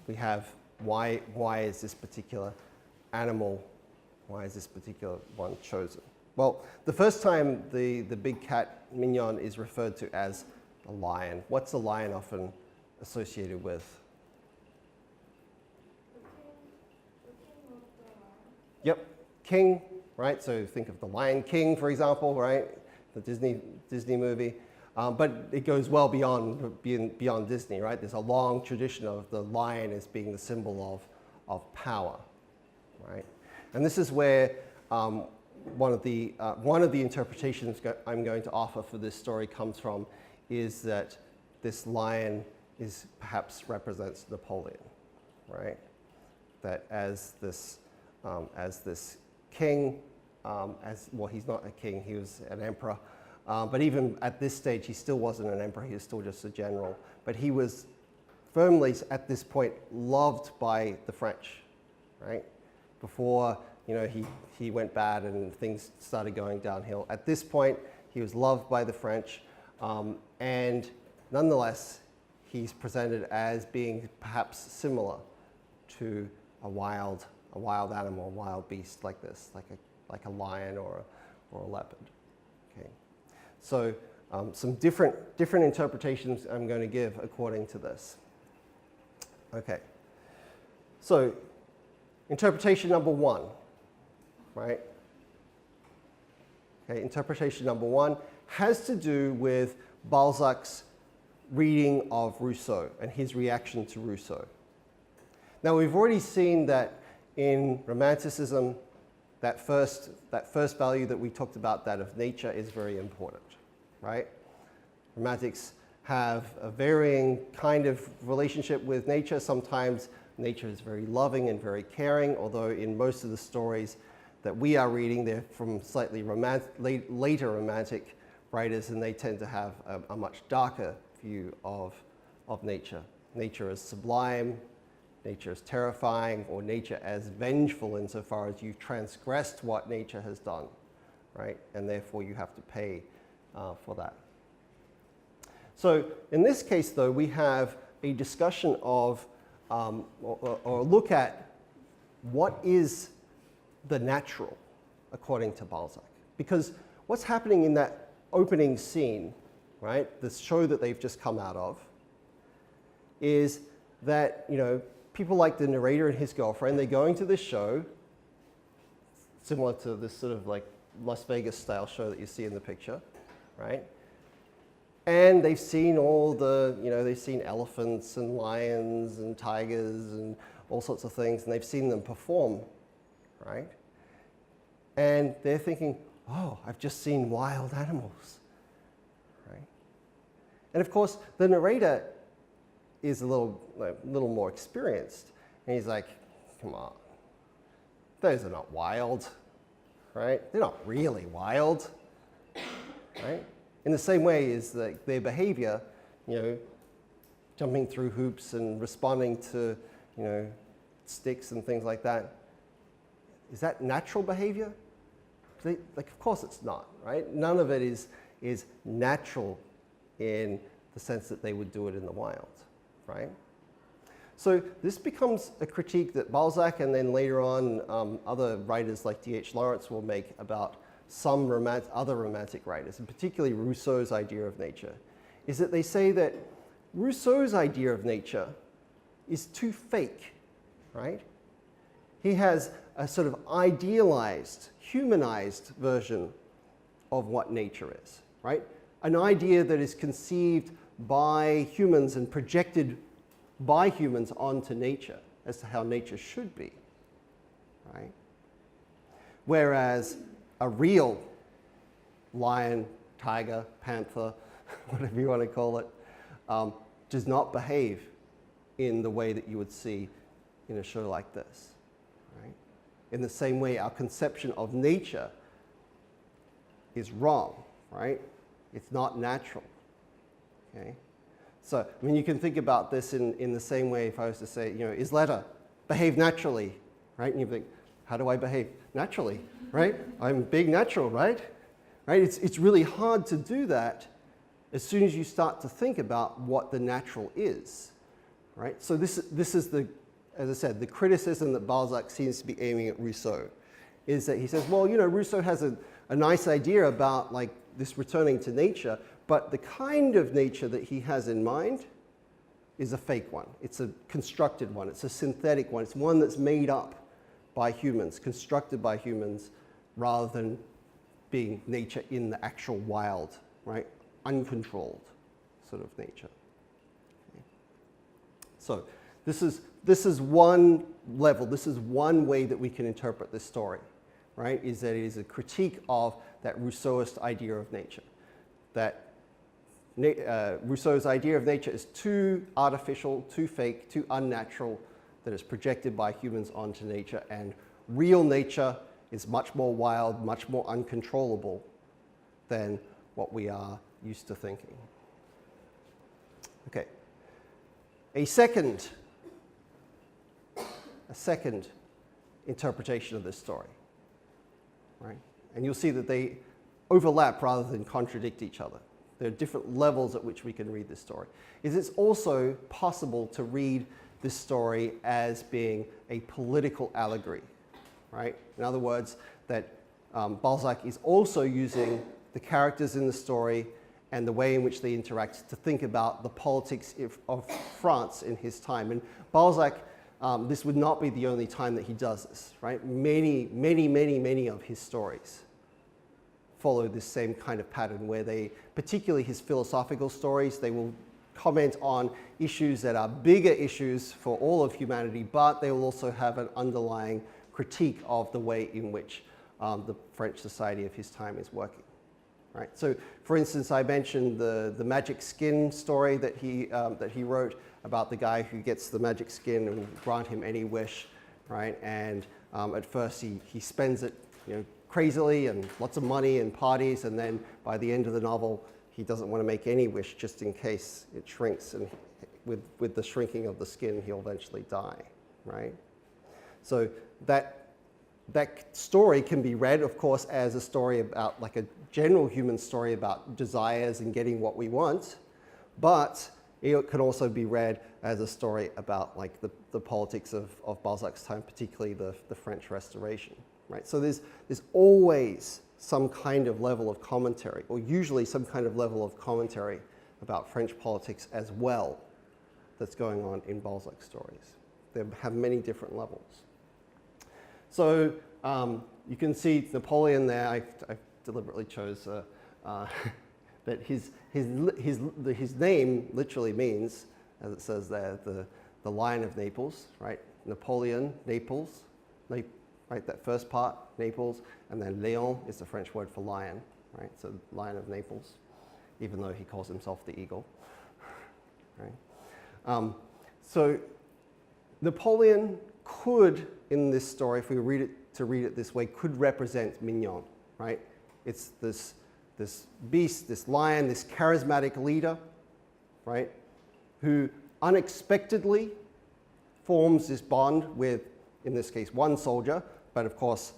We have why is this particular animal, why is this particular one chosen? Well, the first time the big cat Mignon is referred to as a lion. What's a lion often associated with? Yep, king, right? So think of the Lion King, for example, right? The Disney movie. But it goes well beyond Disney, right? There's a long tradition of the lion as being the symbol of power, right? And this is where one of the interpretations I'm going to offer for this story comes from, is that this lion perhaps represents Napoleon, right? That as this king, he's not a king, he was an emperor. But even at this stage, he still wasn't an emperor, he was still just a general. But he was firmly, at this point, loved by the French, right? Before, he went bad and things started going downhill. At this point, he was loved by the French, and nonetheless, he's presented as being perhaps similar to a wild animal, a wild beast like this, like a lion or a leopard. Okay. So some different interpretations I'm going to give according to this. Okay, so interpretation number one, right? Okay, interpretation number one has to do with Balzac's reading of Rousseau and his reaction to Rousseau. Now, we've already seen that in Romanticism, that first value that we talked about, that of nature, is very important, right? Romantics have a varying kind of relationship with nature. Sometimes nature is very loving and very caring, although in most of the stories that we are reading, they're from slightly later Romantic writers, and they tend to have a much darker view of nature. Nature as sublime, nature as terrifying, or nature as vengeful insofar as you've transgressed what nature has done, right? And therefore you have to pay for that. So in this case, though, we have a discussion of, or a look at what is the natural, according to Balzac. Because what's happening in that opening scene, right, this show that they've just come out of, is that, you know, people like the narrator and his girlfriend, they're going to this show, similar to this sort of like Las Vegas style show that you see in the picture, right? And they've seen all the, you know, they've seen elephants and lions and tigers and all sorts of things, and they've seen them perform, right? And they're thinking, oh, I've just seen wild animals, right? And of course, the narrator is a little more experienced, and he's like, come on, those are not wild, right? They're not really wild, right? In the same way as their behavior, you know, jumping through hoops and responding to, you know, sticks and things like that, is that natural behavior? Like, of course it's not, right? None of it is natural in the sense that they would do it in the wild, right? So this becomes a critique that Balzac and then later on other writers like D.H. Lawrence will make about some other Romantic writers, and particularly Rousseau's idea of nature, is that they say that Rousseau's idea of nature is too fake, right? He has a sort of idealized, humanized version of what nature is, right? An idea that is conceived by humans and projected by humans onto nature as to how nature should be, right? Whereas a real lion, tiger, panther, whatever you want to call it, does not behave in the way that you would see in a show like this, right? In the same way, our conception of nature is wrong, right? It's not natural, okay? So, I mean, you can think about this in the same way if I was to say, you know, Isleta, behave naturally, right? And you think, how do I behave? Naturally, right? I'm being natural, right? Right? It's really hard to do that as soon as you start to think about what the natural is, right? So this is the, as I said, the criticism that Balzac seems to be aiming at Rousseau, is that he says, well, you know, Rousseau has a nice idea about like this returning to nature, but the kind of nature that he has in mind is a fake one. It's a constructed one. It's a synthetic one. It's one that's made up by humans, constructed by humans, rather than being nature in the actual wild, right? Uncontrolled sort of nature. Okay. So this is one level, this is one way that we can interpret this story, right? Is that it is a critique of that Rousseauist idea of nature. That Rousseau's idea of nature is too artificial, too fake, too unnatural, that is projected by humans onto nature, and real nature is much more wild, much more uncontrollable than what we are used to thinking. Okay. A second interpretation of this story, right? And you'll see that they overlap rather than contradict each other. There are different levels at which we can read this story. It's also possible to read this story as being a political allegory, right? In other words, that Balzac is also using the characters in the story and the way in which they interact to think about the politics of France in his time. And Balzac, this would not be the only time that he does this, right? Many of his stories follow this same kind of pattern where they, particularly his philosophical stories, they will comment on issues that are bigger issues for all of humanity, but they will also have an underlying critique of the way in which the French society of his time is working. Right? So, for instance, I mentioned the magic skin story that he wrote about the guy who gets the magic skin and will grant him any wish, right? And at first he spends it, crazily and lots of money and parties, and then by the end of the novel, he doesn't want to make any wish just in case it shrinks, and with the shrinking of the skin, he'll eventually die, right? So that story can be read, of course, as a story about, like a general human story about desires and getting what we want, but it can also be read as a story about like the politics of Balzac's time, particularly the French Restoration, right? So there's always some kind of level of commentary, or usually some kind of level of commentary about French politics as well that's going on in Balzac's stories. They have many different levels. So you can see Napoleon there. I deliberately chose that his name literally means, as it says there, the Lion of Naples, right? Napoleon, Naples, right? That first part, Naples, and then Léon is the French word for lion, right? So Lion of Naples, even though he calls himself the eagle, right? So Napoleon could, in this story, if we read it this way, could represent Mignon, right? It's this beast, this lion, this charismatic leader, right, who unexpectedly forms this bond with, in this case, one soldier, but of course,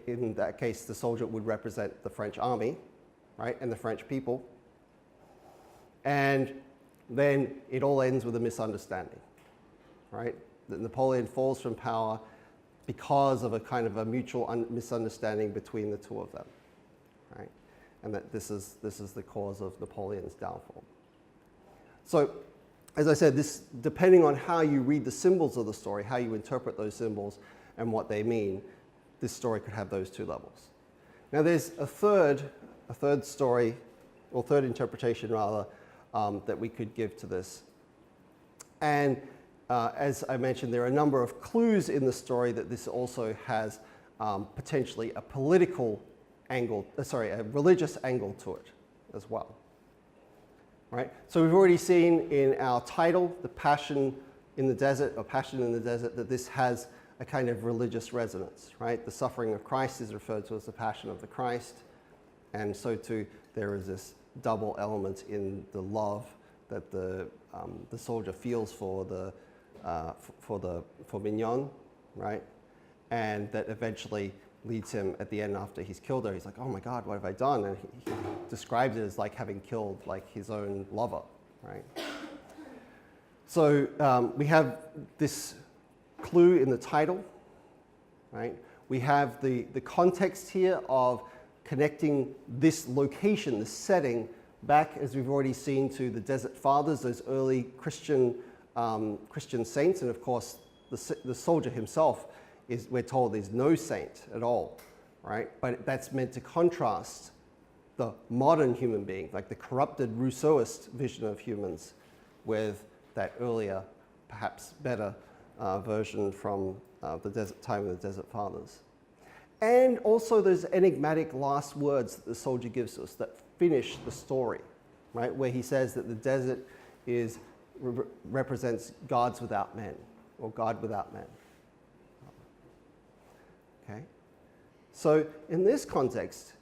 in that case, the soldier would represent the French army, right, and the French people. And then it all ends with a misunderstanding, right? That Napoleon falls from power because of a kind of a mutual misunderstanding between the two of them, right? And that this is the cause of Napoleon's downfall. So, as I said, this, depending on how you read the symbols of the story, how you interpret those symbols and what they mean, this story could have those two levels. Now, there's a third story, or third interpretation rather, that we could give to this. And as I mentioned, there are a number of clues in the story that this also has potentially a political angle, a religious angle to it as well. Right? So we've already seen in our title, The Passion in the Desert, or Passion in the Desert, that this has a kind of religious resonance, right? The suffering of Christ is referred to as the Passion of the Christ, and so too there is this double element in the love that the soldier feels for Mignon, right? And that eventually leads him at the end, after he's killed her, he's like, oh my God, what have I done? And he describes it as like having killed like his own lover, right? So we have this clue in the title, right? We have the context here of connecting this location, this setting, back, as we've already seen, to the Desert Fathers, those early Christian saints, and of course the soldier himself is, we're told, is no saint at all, right? But that's meant to contrast the modern human being, like the corrupted Rousseauist vision of humans, with that earlier, perhaps better version from the time of the Desert Fathers. And also those enigmatic last words that the soldier gives us that finish the story, right? Where he says that the desert represents gods without men, or God without men. Okay? So in this context,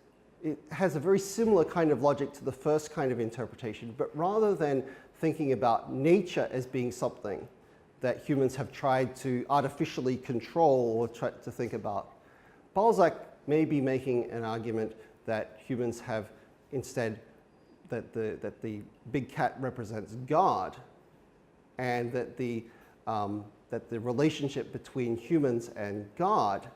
it has a very similar kind of logic to the first kind of interpretation, but rather than thinking about nature as being something that humans have tried to artificially control or try to think about, Balzac may be making an argument that humans have instead, that the big cat represents God, and that the relationship between humans and God,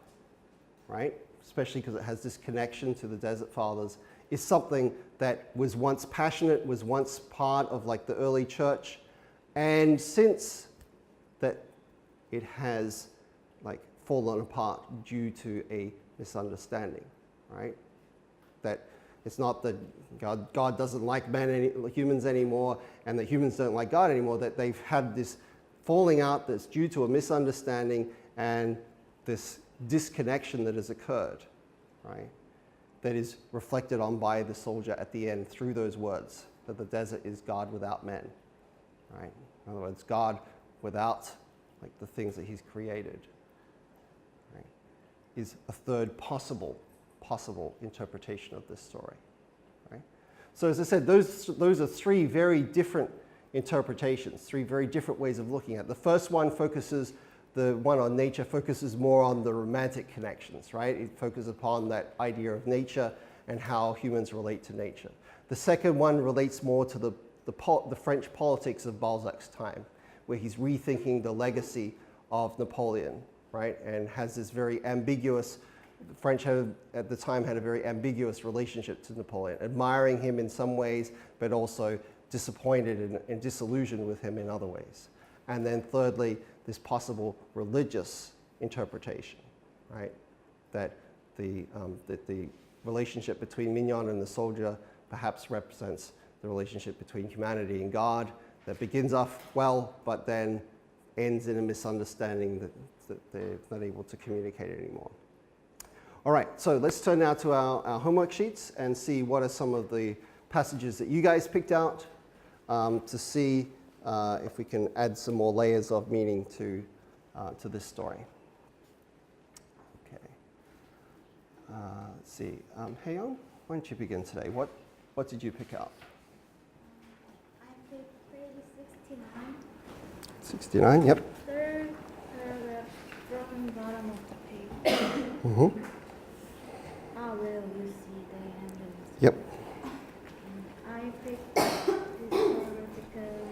right, especially because it has this connection to the Desert Fathers, is something that was once passionate, was once part of like the early church, and since that it has like fallen apart due to a misunderstanding, right? That it's not that God doesn't like humans anymore, and that humans don't like God anymore, that they've had this falling out that's due to a misunderstanding and this disconnection that has occurred, right? That is reflected on by the soldier at the end through those words, that the desert is God without men, right? In other words, God without like the things that he's created, right, is a third possible interpretation of this story, right? So as I said, those are three very different interpretations, three very different ways of looking at it. The first one focuses, the one on nature focuses more on the romantic connections, right? It focuses upon that idea of nature and how humans relate to nature. The second one relates more to the French politics of Balzac's time, where he's rethinking the legacy of Napoleon, right? And has this very ambiguous, the French at the time had a very ambiguous relationship to Napoleon, admiring him in some ways, but also disappointed and disillusioned with him in other ways. And then thirdly, this possible religious interpretation, right? That the relationship between Mignon and the soldier perhaps represents the relationship between humanity and God that begins off well, but then ends in a misunderstanding that they're not able to communicate anymore. All right, so let's turn now to our homework sheets and see what are some of the passages that you guys picked out to see if we can add some more layers of meaning to this story. Okay. Let's see. Haeyoung, why don't you begin today? What did you pick out? I picked page 69, 69. yep. Third paragraph from the bottom of the page. Mm-hmm. Ah, well, you see the end. Yep. I picked this paragraph because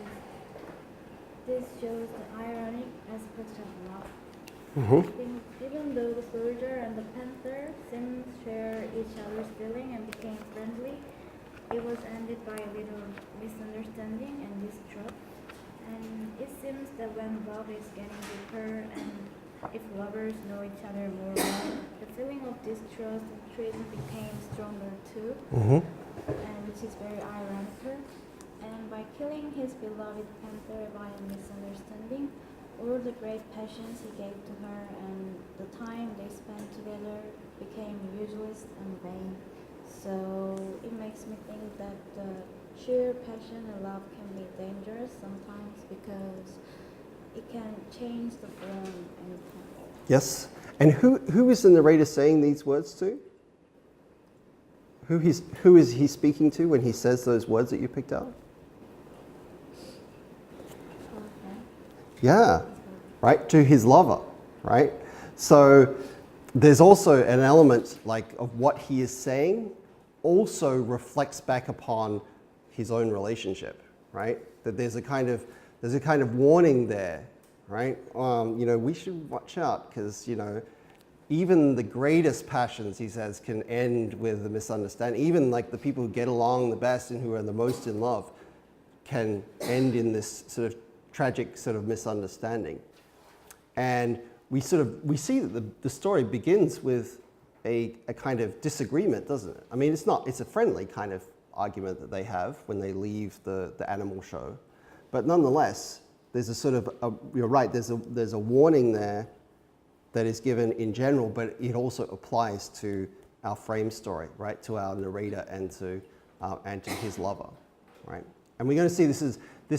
this shows the ironic aspect of love. Mm-hmm. Even though the soldier and the panther seemed to share each other's feeling and became friendly, it was ended by a little misunderstanding and distrust. And it seems that when love is getting deeper and if lovers know each other more well, the feeling of distrust and treason became stronger too, and which is very ironical. And by killing his beloved panther by a misunderstanding, all the great passions he gave to her and the time they spent together became useless and vain. So it makes me think that the sheer passion and love can be dangerous sometimes because it can change the form anytime. Yes. And who is the narrator saying these words to? Who is he speaking to when he says those words that you picked out? Okay. Yeah, right, to his lover, right? So there's also an element like of what he is saying also reflects back upon his own relationship, right? That there's a kind of warning there, right? We should watch out because, even the greatest passions, he says, can end with a misunderstanding. Even like the people who get along the best and who are the most in love can end in this sort of tragic sort of misunderstanding. And we see that the story begins with a kind of disagreement, doesn't it? I mean, it's a friendly kind of argument that they have when they leave the animal show. But nonetheless, there's a sort of, you're right, there's a warning there that is given in general, but it also applies to our frame story, right? To our narrator and to his lover, right? And we're going to see this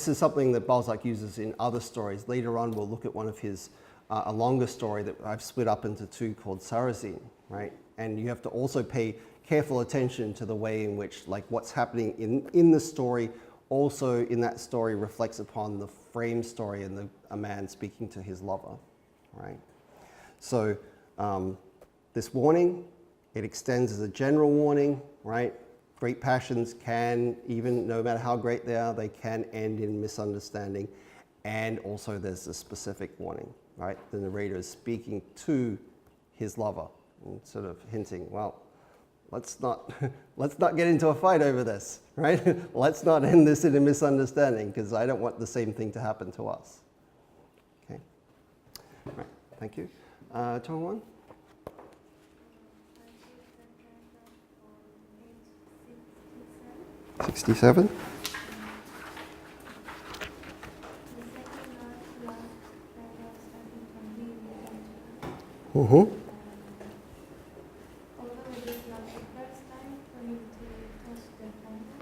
is something that Balzac uses in other stories. Later on, we'll look at one of his, a longer story that I've split up into two called Sarrasine, right? And you have to also pay careful attention to the way in which, like, what's happening in the story also in that story reflects upon the frame story and a man speaking to his lover, right? So this warning, it extends as a general warning, right? Great passions can, even no matter how great they are, they can end in misunderstanding. And also there's a specific warning, right? The narrator is speaking to his lover and sort of hinting, well, let's not get into a fight over this, right? Let's not end this in a misunderstanding because I don't want the same thing to happen to us. Okay. Right. Thank you. Tong Wan? 67. Mm-hmm. Although it is not the first time for him to touch the panda,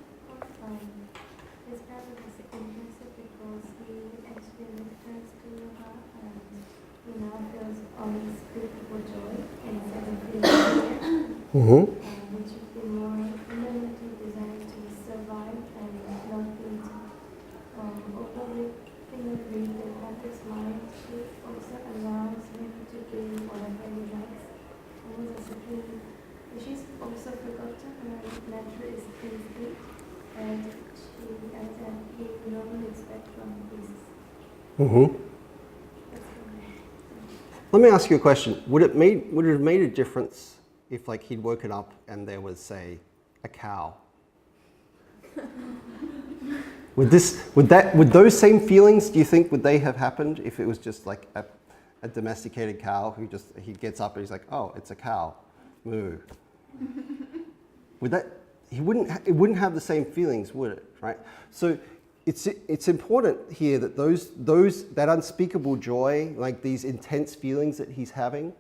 his passion is intensive because he actually returns to her and he now feels unspeakable joy instead of feeling fear, which would be more limited desire to survive and not being overly read the panda's mind, she also allows him to do whatever he likes. She's also forgotten her natural instinct and he normally expects from beasts. Mm-hmm. Let me ask you a question. Would it have made a difference if, like, he'd woken up and there was, say, a cow? Would those same feelings, do you think, would they have happened if it was just like a domesticated cow who he gets up and he's like, oh, it's a cow, moo? It wouldn't have the same feelings, would it? Right? So it's important here that that unspeakable joy, like these intense feelings that he's having,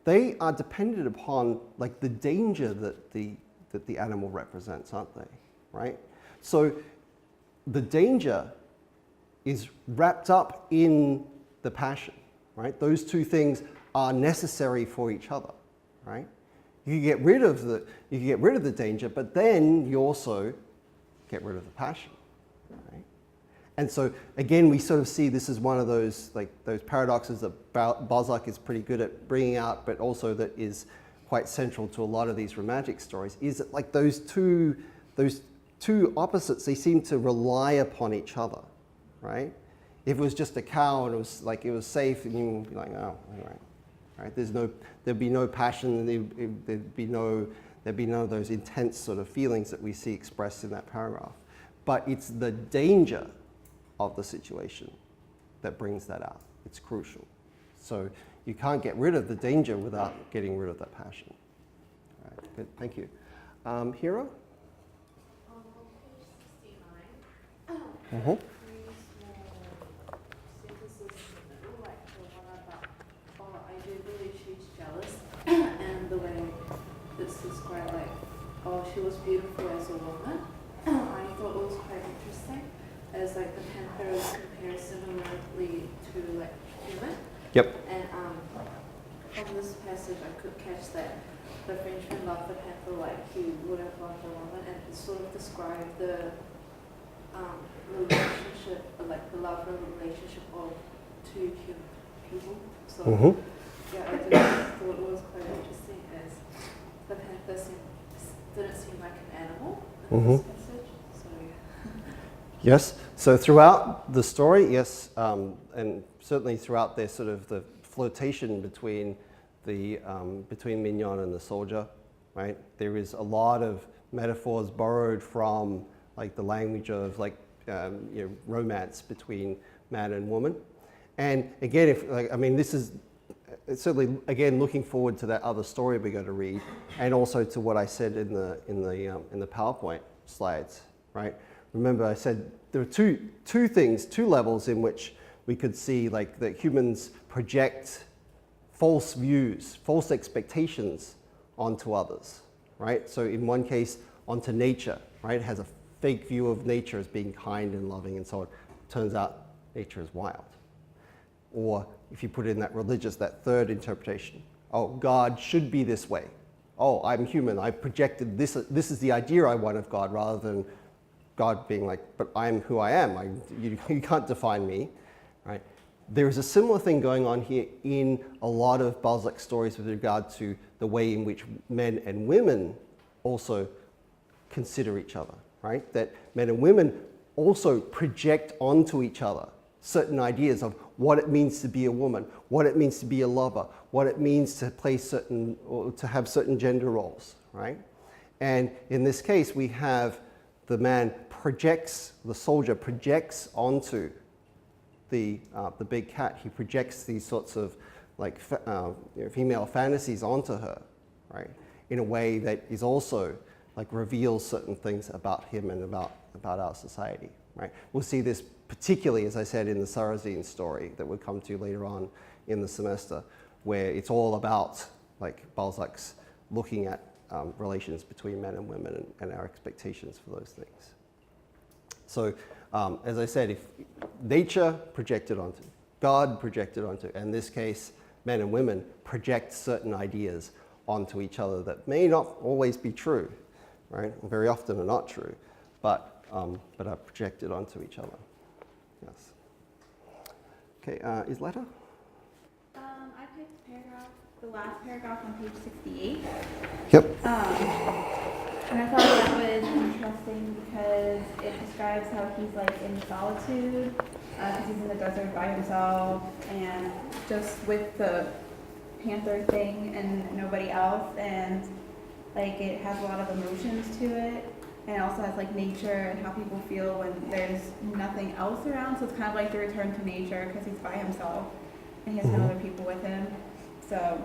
they are dependent upon like the danger that the animal represents, aren't they? Right? So the danger is wrapped up in the passion, right? Those two things are necessary for each other, right? You can get rid of the danger, but then you also get rid of the passion, right? And so again, we sort of see this as one of those paradoxes that Balzac is pretty good at bringing out, but also that is quite central to a lot of these romantic stories. Is that like those two opposites, they seem to rely upon each other, right? If it was just a cow and it was safe, and you would be like, oh, all right. There'd be no passion, there'd be none of those intense sort of feelings that we see expressed in that paragraph. But it's the danger of the situation that brings that out. It's crucial. So you can't get rid of the danger without getting rid of that passion. All right, good, thank you. Hiro? On page 69, Mm-hmm. three small sentences in the middle, like the one about, I do believe she's jealous, and the way it's described, like, she was beautiful as a woman. I thought it was quite interesting, as like the panther is compared similarly to like human. Yep. And from this passage, I could catch that the Frenchman loved the panther like he would have loved a woman, and it sort of described the relationship, like the love relationship of two human people. So yeah, I just thought it was quite interesting, as the panther didn't seem like an animal in this passage. So yeah. Yes. So throughout the story, yes, and certainly throughout their sort of the flirtation between Mignon and the soldier, right? There is a lot of metaphors borrowed from like the language of like romance between man and woman. And again, this is certainly again looking forward to that other story we're going to read, and also to what I said in the PowerPoint slides, right? Remember, I said there are two levels in which we could see like that humans project false views, false expectations onto others, right? So in one case, onto nature, right? It has a fake view of nature as being kind and loving and so on. Turns out nature is wild. Or if you put in that third interpretation, oh, God should be this way. Oh, I'm human, I projected this is the idea I want of God, rather than God being like, but I'm who I am, you can't define me, right? There is a similar thing going on here in a lot of Balzac stories with regard to the way in which men and women also consider each other, right? That men and women also project onto each other certain ideas of what it means to be a woman, what it means to be a lover, what it means to play certain, or to have certain gender roles, right? And in this case, we have the man projects, the soldier projects onto the big cat. He projects these sorts of like female fantasies onto her, right? In a way that is also like reveals certain things about him and about our society, right? We'll see this particularly, as I said, in the Sarrazin story that we'll come to later on in the semester, where it's all about like Balzac's looking at relations between men and women and our expectations for those things. So, as I said, if nature projected onto, God projected onto, and in this case, men and women project certain ideas onto each other that may not always be true, right? Very often are not true, but are projected onto each other. Yes. Okay, is letter? I picked paragraph, the last paragraph on page 68. Yep. And I thought that was interesting because it describes how he's like in solitude, because he's in the desert by himself, and just with the panther thing and nobody else, and like it has a lot of emotions to it, and it also has like nature and how people feel when there's nothing else around. So it's kind of like the return to nature because he's by himself and he has no other people with him. So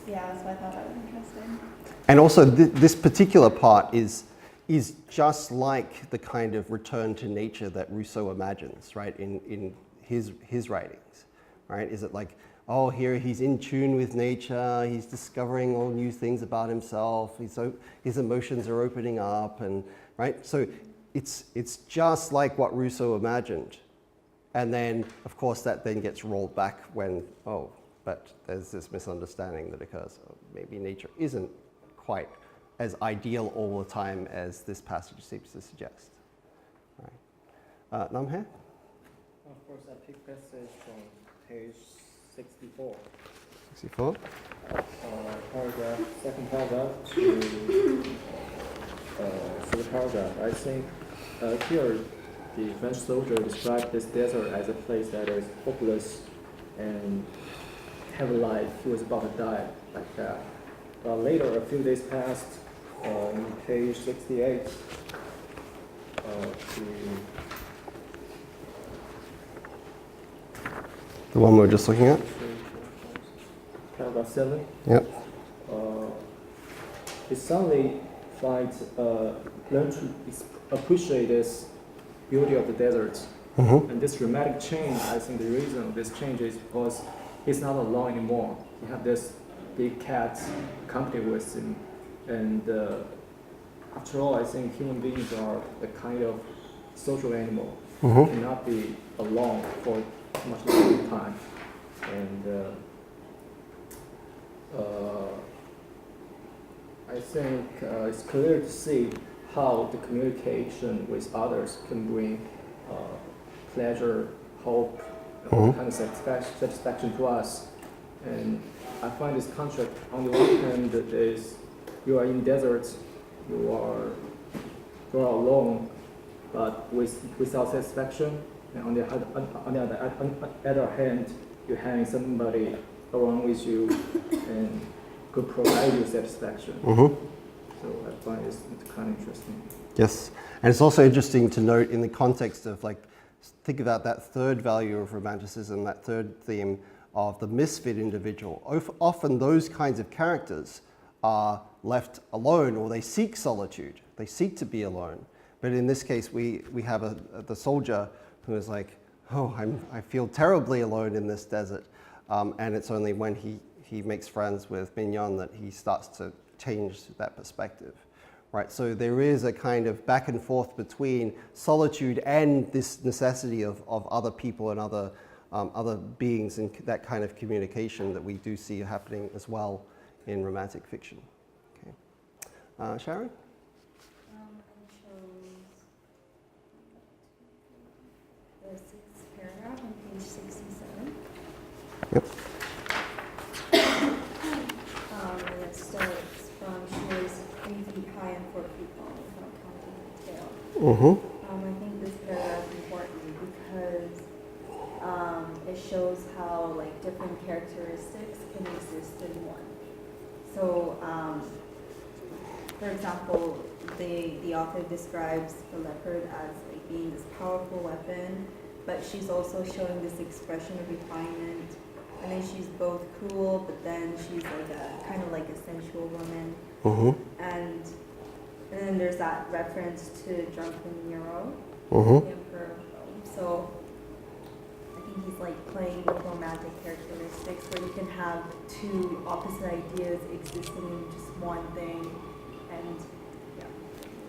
yeah, that's why I thought that was interesting. And also, this particular part is just like the kind of return to nature that Rousseau imagines, right, in his writings, right? Is it like, oh, here he's in tune with nature, he's discovering all new things about himself, his emotions are opening up, and right? So it's just like what Rousseau imagined. And then, of course, that then gets rolled back when, oh, but there's this misunderstanding that occurs. Oh, maybe nature isn't quite as ideal all the time as this passage seems to suggest. Right. Namhae? Of course, I picked passage from page 64. 64? Paragraph, second paragraph to third paragraph. I think here the French soldier described this desert as a place that is hopeless and have a life. He was about to die like that. Later, a few days passed, in page 68, The one we're just looking at? paragraph 7. Yep. He suddenly learned to appreciate this beauty of the desert. Mm-hmm. And this dramatic change, I think the reason of this change is because he's not alone anymore. He have this big cat accompany with him. And after all, I think human beings are a kind of social animal. Mm-hmm. You cannot be alone for much longer time. And I think it's clear to see how the communication with others can bring pleasure, hope, kind of satisfaction to us. And I find this contrast on the one hand is you are in deserts, you are alone, but without satisfaction. And on the other hand, you have somebody around with you and could provide you satisfaction. Mm-hmm. So I find it's kind of interesting. Yes, and it's also interesting to note in the context of like, think about that third value of romanticism, that third theme of the misfit individual. Often those kinds of characters are left alone, or they seek solitude. They seek to be alone. But in this case, we have the soldier who is like, oh, I feel terribly alone in this desert. And it's only when he makes friends with Mignon that he starts to change that perspective. Right, so there is a kind of back and forth between solitude and this necessity of other people and other beings, and that kind of communication that we do see happening as well in romantic fiction. Okay, Sharon? I chose the sixth paragraph on page 67. Yep. And it starts from she was 3 feet high and 4 feet long without counting her tail. Mm-hmm. I think this paragraph is important because it So, for example, the author describes the leopard as like being this powerful weapon, but she's also showing this expression of refinement. And then she's both cruel, but then she's like a kind of like a sensual woman. Mm-hmm. And then there's that reference to drunken Nero, Mm-hmm. the emperor. So I think he's like playing with romantic characteristics where you can have two opposite ideas existing in just one thing. And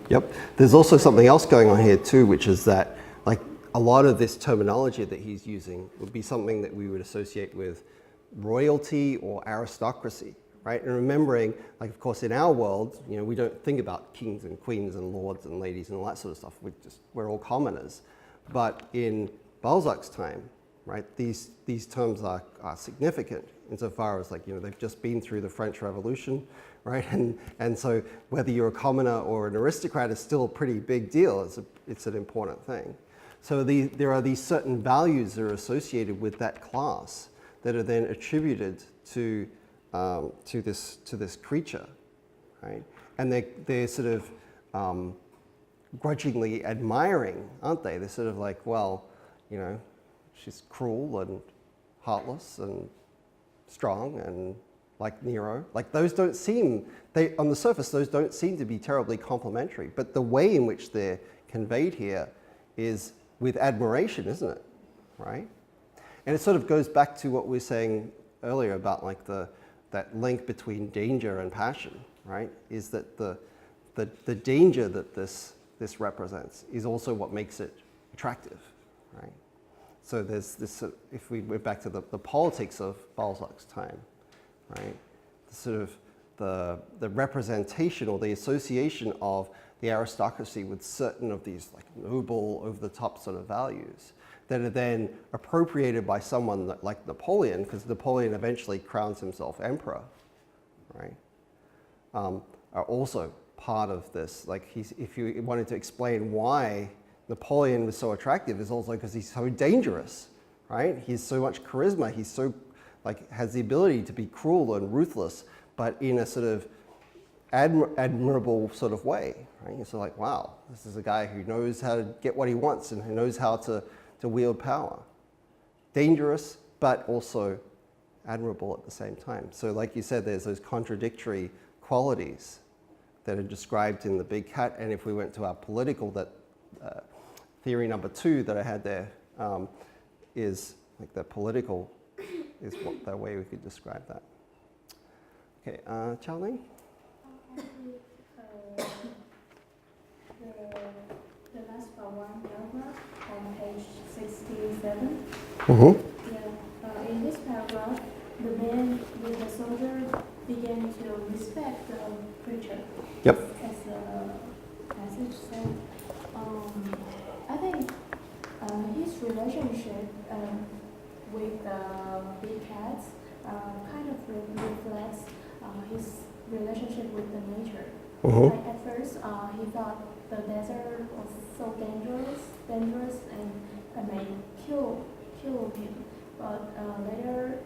Yep. There's also something else going on here too, which is that like a lot of this terminology that he's using would be something that we would associate with royalty or aristocracy, right? And remembering, like of course in our world, you know, we don't think about kings and queens and lords and ladies and all that sort of stuff. We're all commoners. But in Balzac's time, right, these terms are significant insofar as like, you know, they've just been through the French Revolution, right? And so whether you're a commoner or an aristocrat is still a pretty big deal. It's an important thing. So there are these certain values that are associated with that class that are then attributed to this creature, right? And they're sort of grudgingly admiring, aren't they? They're sort of like, well, you know, she's cruel and heartless and strong and like Nero. Like those don't seem, on the surface, those don't seem to be terribly complimentary. But the way in which they're conveyed here is with admiration, isn't it? Right? And it sort of goes back to what we were saying earlier about like that link between danger and passion, right? Is that the danger that this represents is also what makes it attractive, right? So there's this, if we went back to the politics of Balzac's time, right? The representation or the association of the aristocracy with certain of these like noble, over-the-top sort of values that are then appropriated by someone like Napoleon, because Napoleon eventually crowns himself emperor, right? Are also part of this. Like if you wanted to explain why Napoleon was so attractive, is also because he's so dangerous, right? He's so much charisma. He's so like has the ability to be cruel and ruthless, but in a sort of admirable sort of way, right? You're sort of like, wow, this is a guy who knows how to get what he wants and who knows how to wield power. Dangerous, but also admirable at the same time. So like you said, there's those contradictory qualities that are described in the Big Cat. And if we went to our political, theory number 2 that I had there is like the political is what the way we could describe that. Okay, Charlene? The last one paragraph on page 67. Mm-hmm. Yeah, in this paragraph, the man with the soldier began to respect the preacher. Yep. As the passage said, I think his relationship with the big cats kind of reflects his relationship with the nature. Mm-hmm. Like at first, he thought the desert was so dangerous and may kill him. But later,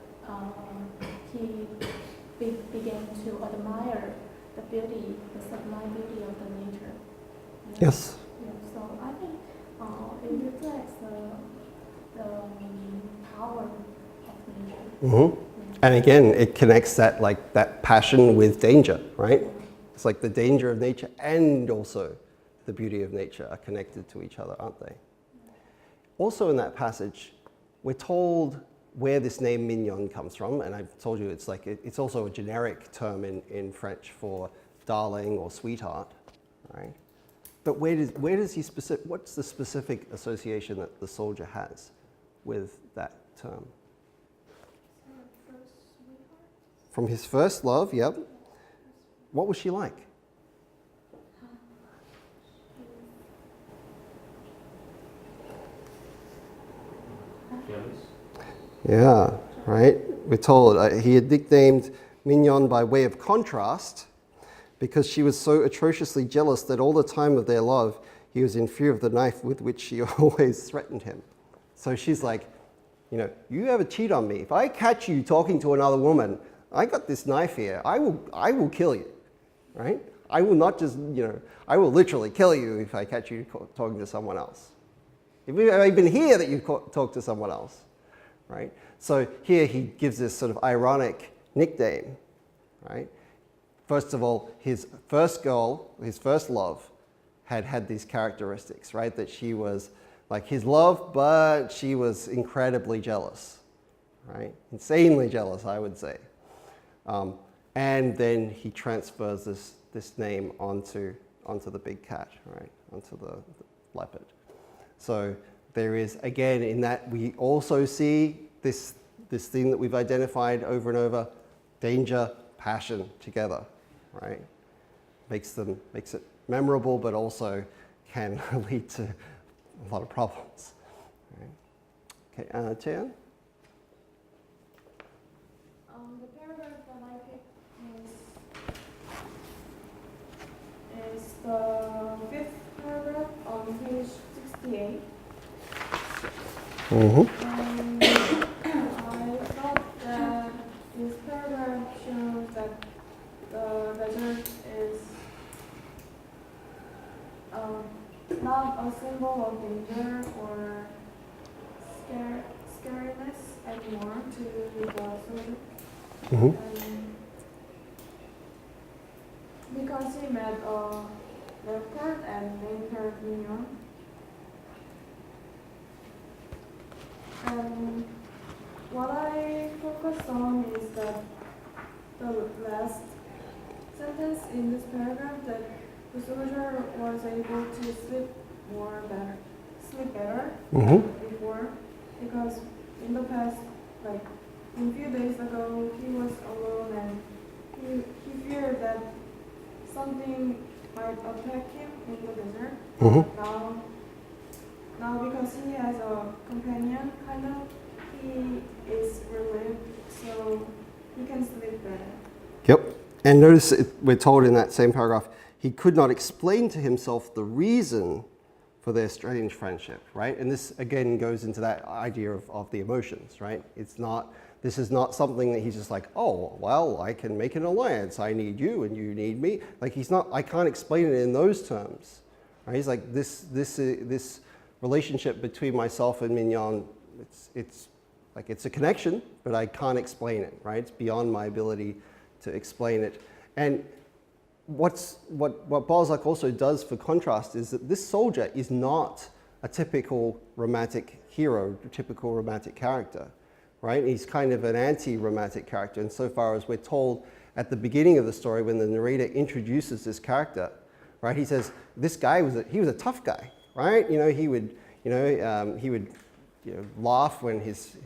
he began to admire the beauty, the sublime beauty of the nature. Yeah. Yes. Yeah, so I think it reflects the power of nature. Mm-hmm. And again, it connects that passion with danger, right? It's like the danger of nature and also the beauty of nature are connected to each other, aren't they? Also in that passage, we're told where this name mignon comes from, and I've told you it's also a generic term in French for darling or sweetheart, right? But what's the specific association that the soldier has with that term? From his first love, yep. What was she like? Yeah, right? We're told he had nicknamed Mignon by way of contrast because she was so atrociously jealous that all the time of their love, he was in fear of the knife with which she always threatened him. So she's like, you know, you ever cheat on me, if I catch you talking to another woman, I got this knife here. I will kill you, right? I will not just, I will literally kill you if I catch you talking to someone else. If I even hear that you talk to someone else, right? So here he gives this sort of ironic nickname, right? First of all, his first girl, his first love, had these characteristics, right? That she was like his love, but she was incredibly jealous, right? Insanely jealous, I would say. And then he transfers this name onto the big cat, right? Onto the leopard. So there is, again, in that we also see this theme that we've identified over and over: danger, passion together, right? Makes it memorable, but also can lead to a lot of problems. Right? Okay, Tian? The paragraph that I picked is the 5th paragraph on page 68. Mm-hmm. I thought that this paragraph shows that the desert is not a symbol of danger or scariness anymore to the soldier. Mm-hmm. Because he met a leopard and named her Mignon. And what I focus on is that the last sentence in this paragraph, that the soldier was able to sleep better Mm-hmm. before, because in the past, like a few days ago, he was alone and he feared that something might attack him in the desert. Mm-hmm. Now because he has a companion, kind of, he is relieved, so he can sleep better. Yep. And notice we're told in that same paragraph, he could not explain to himself the reason for their strange friendship, right? And this again goes into that idea of the emotions, right? This is not something that he's just like, oh, well, I can make an alliance. I need you and you need me. Like I can't explain it in those terms, right? He's like, this relationship between myself and Mignon, it's a connection, but I can't explain it, right? It's beyond my ability to explain it. And what Balzac also does for contrast is that this soldier is not a typical romantic hero, typical romantic character, right? He's kind of an anti-romantic character insofar as we're told at the beginning of the story when the narrator introduces this character, right? He says, this guy was a tough guy, right? He would laugh when his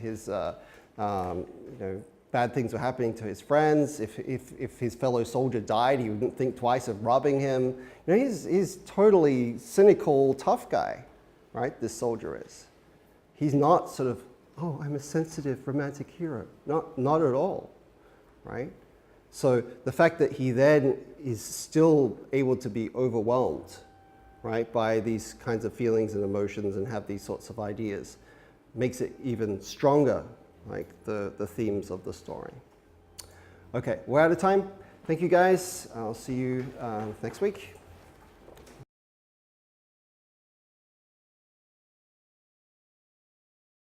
bad things were happening to his friends. If his fellow soldier died, he wouldn't think twice of robbing him. He's totally cynical, tough guy, right? This soldier is. He's not sort of, oh, I'm a sensitive romantic hero. Not at all, right? So the fact that he then is still able to be overwhelmed, right, by these kinds of feelings and emotions and have these sorts of ideas makes it even stronger, like the themes of the story. Okay, we're out of time. Thank you guys. I'll see you next week.